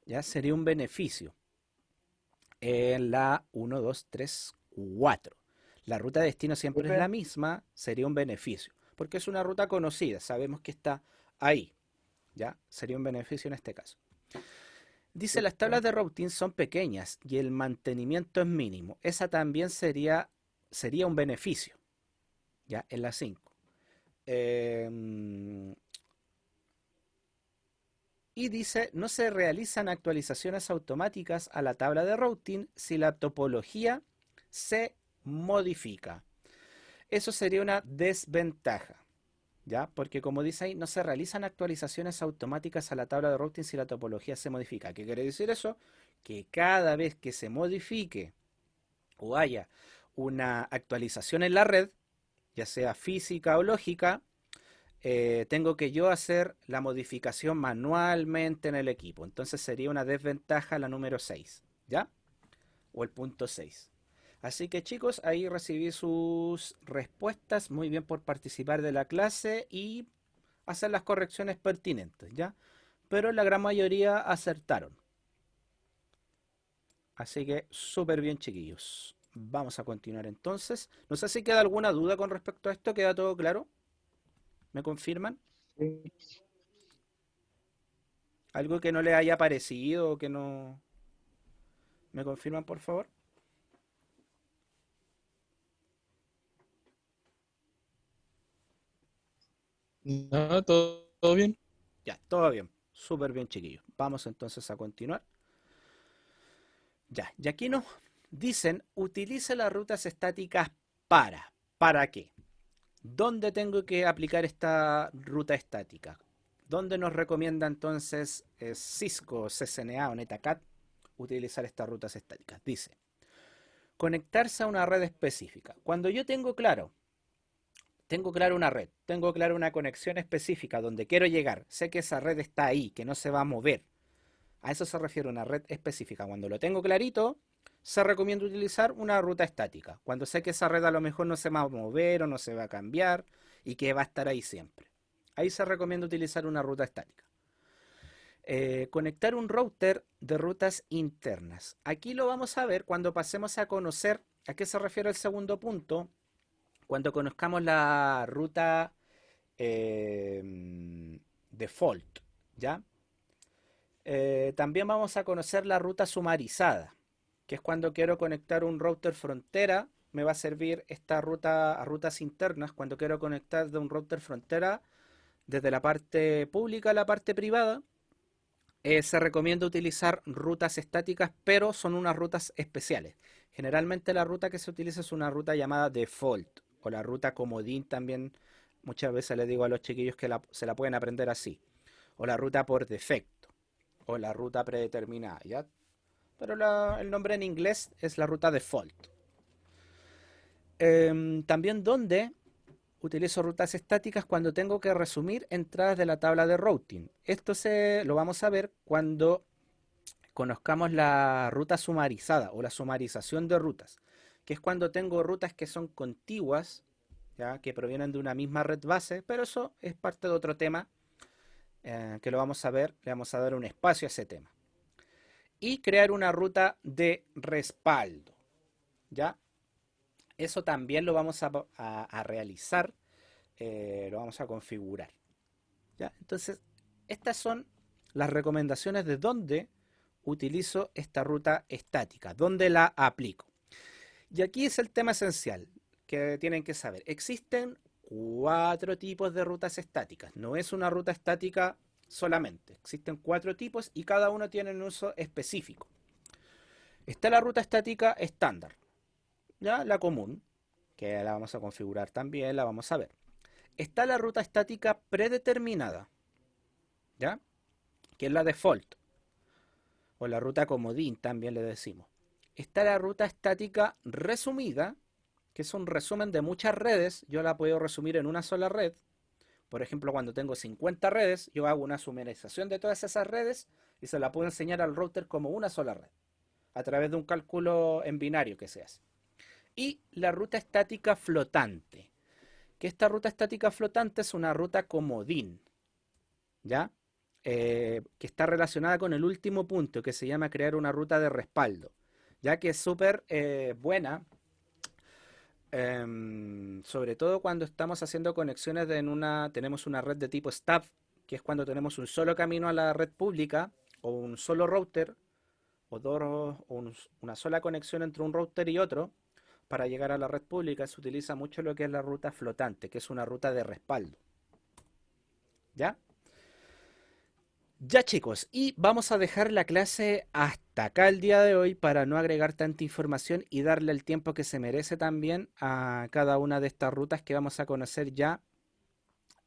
¿ya? Sería un beneficio. En la 1, 2, 3, 4. La ruta de destino siempre es la misma, sería un beneficio. Porque es una ruta conocida, sabemos que está ahí, ¿ya? Sería un beneficio en este caso. Dice, las tablas de routing son pequeñas y el mantenimiento es mínimo. Esa también sería un beneficio, ¿ya? En la 5. Y dice, no se realizan actualizaciones automáticas a la tabla de routing si la topología se modifica. Eso sería una desventaja, ¿ya? Porque como dice ahí, no se realizan actualizaciones automáticas a la tabla de routing si la topología se modifica. ¿Qué quiere decir eso? Que cada vez que se modifique o haya una actualización en la red, ya sea física o lógica, tengo que yo hacer la modificación manualmente en el equipo. Entonces sería una desventaja la número 6, ¿ya? O el punto 6. Así que chicos, ahí recibí sus respuestas. Muy bien por participar de la clase y hacer las correcciones pertinentes, ¿ya? Pero la gran mayoría acertaron. Así que súper bien, chiquillos. Vamos a continuar entonces. No sé si queda alguna duda con respecto a esto. ¿Queda todo claro? ¿Me confirman? Sí. ¿Algo que no les haya parecido o que no... ¿Me confirman, por favor? No, todo bien. Ya, todo bien. Súper bien, chiquillos. Vamos entonces a continuar. Ya, y aquí nos dicen, utilice las rutas estáticas para. ¿Para qué? ¿Dónde tengo que aplicar esta ruta estática? ¿Dónde nos recomienda entonces Cisco, CCNA o NetACAT utilizar estas rutas estáticas? Dice, conectarse a una red específica. Cuando yo tengo claro una red, tengo claro una conexión específica donde quiero llegar, sé que esa red está ahí, que no se va a mover. A eso se refiere una red específica. Cuando lo tengo clarito, se recomienda utilizar una ruta estática. Cuando sé que esa red a lo mejor no se va a mover o no se va a cambiar y que va a estar ahí siempre. Ahí se recomienda utilizar una ruta estática. Conectar un router de rutas internas. Aquí lo vamos a ver cuando pasemos a conocer a qué se refiere el segundo punto. Cuando conozcamos la ruta default, ¿ya? También vamos a conocer la ruta sumarizada, que es cuando quiero conectar un router frontera. Me va a servir esta ruta a rutas internas cuando quiero conectar de un router frontera desde la parte pública a la parte privada. Se recomienda utilizar rutas estáticas, pero son unas rutas especiales. Generalmente la ruta que se utiliza es una ruta llamada default o la ruta comodín también. Muchas veces les digo a los chiquillos que se la pueden aprender así. O la ruta por defecto o la ruta predeterminada, ¿ya? Pero el nombre en inglés es la ruta default. También donde utilizo rutas estáticas cuando tengo que resumir entradas de la tabla de routing. Esto lo vamos a ver cuando conozcamos la ruta sumarizada o la sumarización de rutas, que es cuando tengo rutas que son contiguas, ¿ya? Que provienen de una misma red base, pero eso es parte de otro tema que lo vamos a ver, le vamos a dar un espacio a ese tema. Y crear una ruta de respaldo, ¿ya? Eso también lo vamos a realizar, lo vamos a configurar, ¿ya? Entonces, estas son las recomendaciones de dónde utilizo esta ruta estática, dónde la aplico. Y aquí es el tema esencial que tienen que saber. Existen 4 tipos de rutas estáticas. No es una ruta estática solamente. Existen 4 tipos y cada uno tiene un uso específico. Está la ruta estática estándar, ¿ya? La común, que la vamos a configurar también, la vamos a ver. Está la ruta estática predeterminada, ¿ya? Que es la default, o la ruta comodín también le decimos. Está la ruta estática resumida, que es un resumen de muchas redes. Yo la puedo resumir en una sola red. Por ejemplo, cuando tengo 50 redes, yo hago una sumarización de todas esas redes y se la puedo enseñar al router como una sola red, a través de un cálculo en binario que se hace. Y la ruta estática flotante, que esta ruta estática flotante es una ruta comodín, ¿ya? Que está relacionada con el último punto, que se llama crear una ruta de respaldo, ya que es súper buena, sobre todo cuando estamos haciendo conexiones tenemos una red de tipo stub, que es cuando tenemos un solo camino a la red pública, o un solo router, o una sola conexión entre un router y otro. Para llegar a la red pública se utiliza mucho lo que es la ruta flotante, que es una ruta de respaldo, ¿ya? Ya chicos, y vamos a dejar la clase hasta acá el día de hoy para no agregar tanta información y darle el tiempo que se merece también a cada una de estas rutas que vamos a conocer ya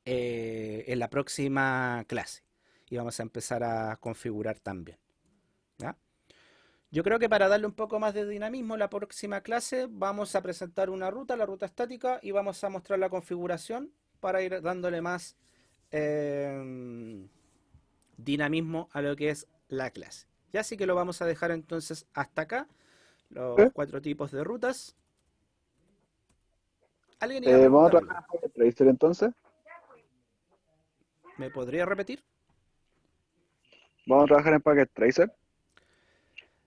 en la próxima clase. Y vamos a empezar a configurar también, ¿ya? Yo creo que para darle un poco más de dinamismo en la próxima clase vamos a presentar una ruta, la ruta estática, y vamos a mostrar la configuración para ir dándole más dinamismo a lo que es la clase. Ya así que lo vamos a dejar entonces hasta acá, los 4 tipos de rutas. ¿Alguien iba a Vamos a preguntar algo? trabajar en Packet Tracer entonces. ¿Me podría repetir? Vamos a trabajar en Packet Tracer.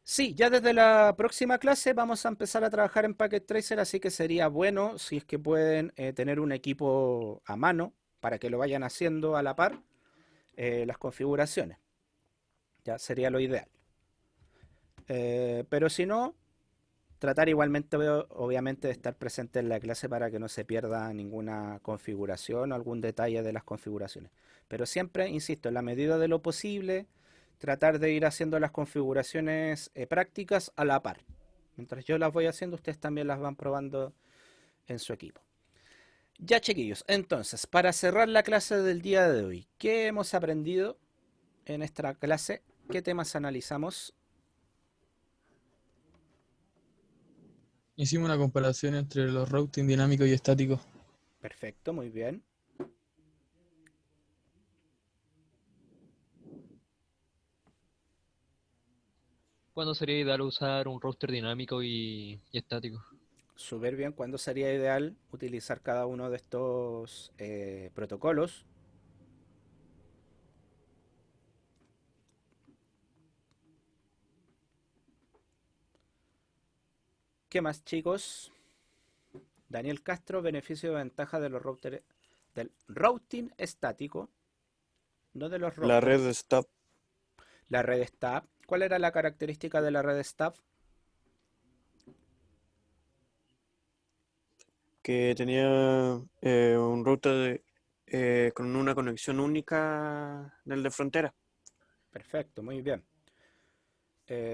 Sí, ya desde la próxima clase vamos a empezar a trabajar en Packet Tracer, así que sería bueno si es que pueden tener un equipo a mano, para que lo vayan haciendo a la par las configuraciones. Ya sería lo ideal. Pero si no, tratar igualmente, obviamente, de estar presente en la clase para que no se pierda ninguna configuración o algún detalle de las configuraciones. Pero siempre, insisto, en la medida de lo posible, tratar de ir haciendo las configuraciones prácticas a la par. Mientras yo las voy haciendo, ustedes también las van probando en su equipo. Ya, chiquillos, entonces, para cerrar la clase del día de hoy, ¿qué hemos aprendido en esta clase? ¿Qué temas analizamos? Hicimos una comparación entre los routing dinámicos y estáticos. Perfecto, muy bien. ¿Cuándo sería ideal usar un router dinámico y estático? Súper bien. ¿Cuándo sería ideal utilizar cada uno de estos protocolos? ¿Qué más, chicos? Daniel Castro, beneficio y ventaja de los routers, del routing estático, no de los La red routers. está La red STAB. ¿Cuál era la característica de la red STAB? que tenía un router con una conexión única del de frontera. Perfecto, muy bien.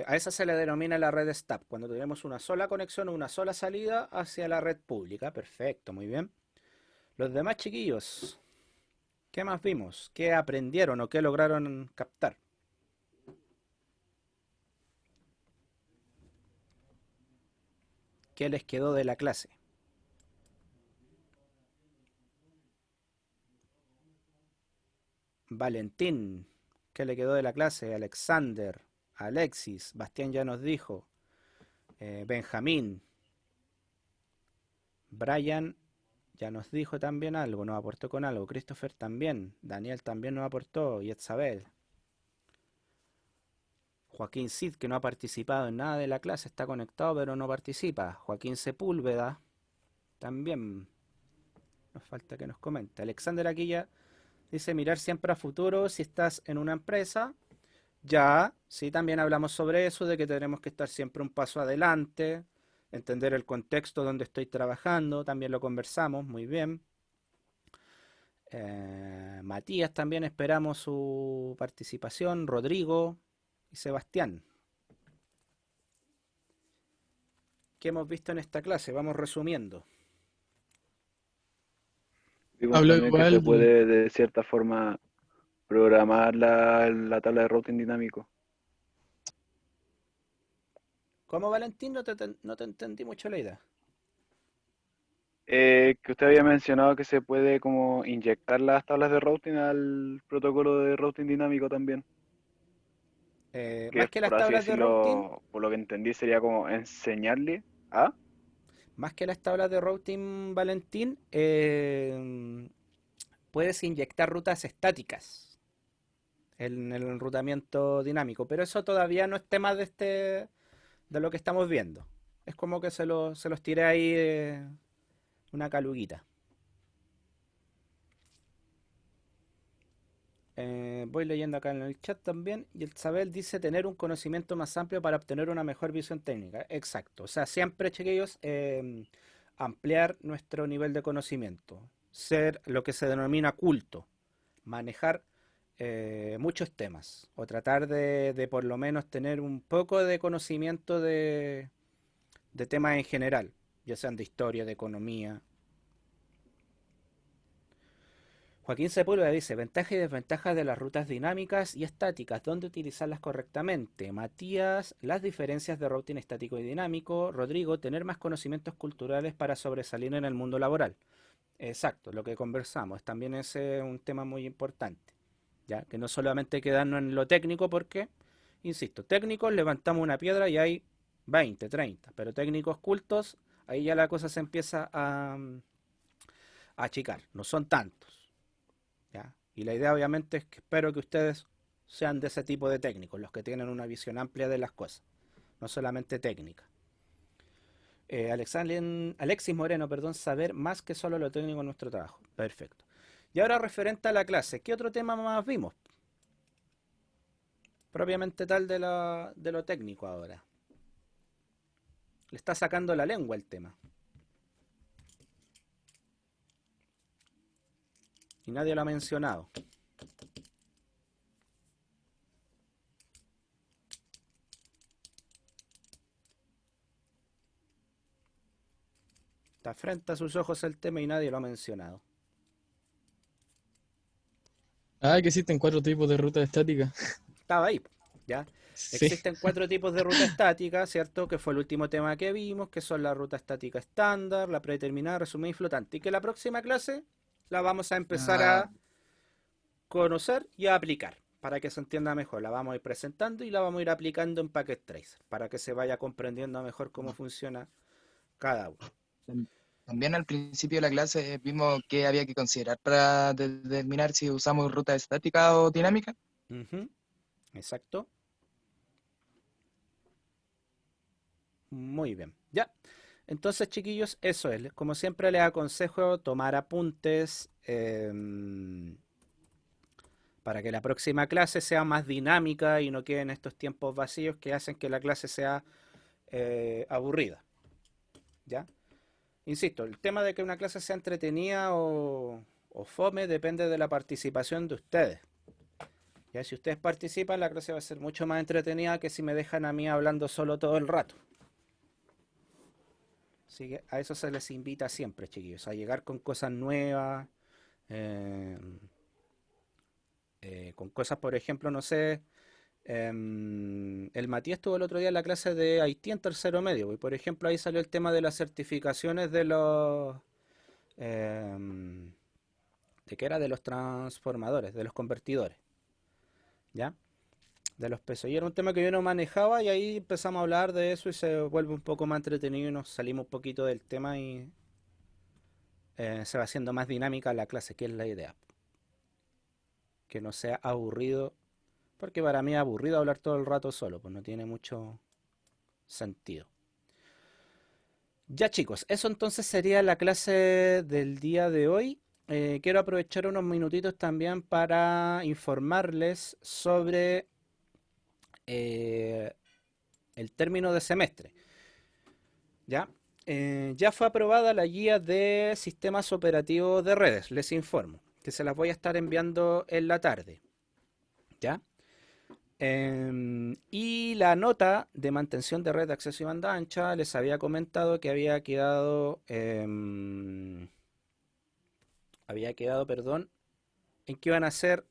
A esa se le denomina la red STAB, cuando tenemos una sola conexión o una sola salida hacia la red pública. Perfecto, muy bien. Los demás chiquillos, ¿qué más vimos? ¿Qué aprendieron o qué lograron captar? ¿Qué les quedó de la clase? Valentín, ¿qué le quedó de la clase? Alexander, Alexis, Bastián ya nos dijo, Benjamín, Brian ya nos dijo también algo, nos aportó con algo, Christopher también, Daniel también nos aportó, y Isabel. Joaquín Cid, que no ha participado en nada de la clase, está conectado pero no participa. Joaquín Sepúlveda, también nos falta que nos comente. Alexander Aquilla dice mirar siempre a futuro si estás en una empresa. Ya, sí, también hablamos sobre eso, de que tenemos que estar siempre un paso adelante, entender el contexto donde estoy trabajando, también lo conversamos, muy bien. Matías también esperamos su participación, Rodrigo y Sebastián. ¿Qué hemos visto en esta clase? Vamos resumiendo. Vimos Habló también que se igual puede de cierta forma programar la tabla de routing dinámico. ¿Cómo, Valentín? No te entendí mucho la idea. Que usted había mencionado que se puede como inyectar las tablas de routing al protocolo de routing dinámico también, que Más que las por así tablas de routing, decirlo, por lo que entendí sería como enseñarle a... más que las tablas de routing, Valentín, puedes inyectar rutas estáticas en el enrutamiento dinámico, pero eso todavía no es tema de lo que estamos viendo. Es como que se los tiré ahí una caluguita. Voy leyendo acá en el chat también. Y el Isabel dice tener un conocimiento más amplio para obtener una mejor visión técnica. Exacto. O sea, siempre, chiquillos, ampliar nuestro nivel de conocimiento. Ser lo que se denomina culto. Manejar muchos temas. O tratar de por lo menos tener un poco de conocimiento de temas en general. Ya sean de historia, de economía. Joaquín Sepúlveda dice, ventajas y desventajas de las rutas dinámicas y estáticas, dónde utilizarlas correctamente. Matías, las diferencias de routing estático y dinámico. Rodrigo, tener más conocimientos culturales para sobresalir en el mundo laboral. Exacto, lo que conversamos, también es un tema muy importante, ya que no solamente quedarnos en lo técnico, porque, insisto, técnicos levantamos una piedra y hay 20, 30, pero técnicos cultos, ahí ya la cosa se empieza a achicar, no son tantos. ¿Ya? Y la idea obviamente es que espero que ustedes sean de ese tipo de técnicos, los que tienen una visión amplia de las cosas, no solamente técnica. Alexis Moreno, perdón, saber más que solo lo técnico en nuestro trabajo. Perfecto. Y ahora referente a la clase, ¿qué otro tema más vimos? Propiamente tal de lo técnico ahora. Le está sacando la lengua el tema. Y nadie lo ha mencionado. Está frente a sus ojos el tema y nadie lo ha mencionado. Ah, que existen 4 tipos de ruta estática. Estaba ahí, ¿ya? Sí. Existen 4 tipos de ruta estática, ¿cierto? Que fue el último tema que vimos, que son la ruta estática estándar, la predeterminada, resumida y flotante. Y que la próxima clase la vamos a empezar a conocer y a aplicar, para que se entienda mejor. La vamos a ir presentando y la vamos a ir aplicando en Packet Tracer, para que se vaya comprendiendo mejor cómo funciona cada uno. También al principio de la clase vimos qué había que considerar para determinar si usamos ruta estática o dinámica. Ujú, exacto. Muy bien. Ya. Entonces, chiquillos, eso es. Como siempre, les aconsejo tomar apuntes para que la próxima clase sea más dinámica y no queden estos tiempos vacíos que hacen que la clase sea aburrida. ¿Ya? Insisto, el tema de que una clase sea entretenida o fome depende de la participación de ustedes. Ya, si ustedes participan, la clase va a ser mucho más entretenida que si me dejan a mí hablando solo todo el rato. Así que a eso se les invita siempre, chiquillos, a llegar con cosas nuevas, eh, con cosas, por ejemplo, no sé, el Matías estuvo el otro día en la clase de Haití en tercero medio, y por ejemplo ahí salió el tema de las certificaciones de los, ¿de qué era? De los transformadores, de los convertidores, ¿ya? De los pesos. Y era un tema que yo no manejaba y ahí empezamos a hablar de eso y se vuelve un poco más entretenido y nos salimos un poquito del tema y se va haciendo más dinámica la clase, que es la idea. Que no sea aburrido, porque para mí es aburrido hablar todo el rato solo, pues no tiene mucho sentido. Ya chicos, eso entonces sería la clase del día de hoy. Quiero aprovechar unos minutitos también para informarles sobre el término de semestre. ¿Ya? Ya fue aprobada la guía de sistemas operativos de redes, les informo, que se las voy a estar enviando en la tarde. ¿Ya? Y la nota de mantención de red de acceso y banda ancha, les había comentado que perdón, en que iban a ser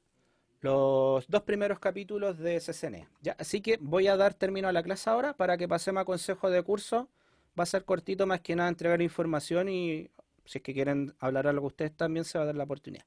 los 2 primeros capítulos de CCNE. ¿Ya? Así que voy a dar término a la clase ahora para que pasemos a consejo de curso. Va a ser cortito, más que nada entregar información y si es que quieren hablar algo ustedes también se va a dar la oportunidad.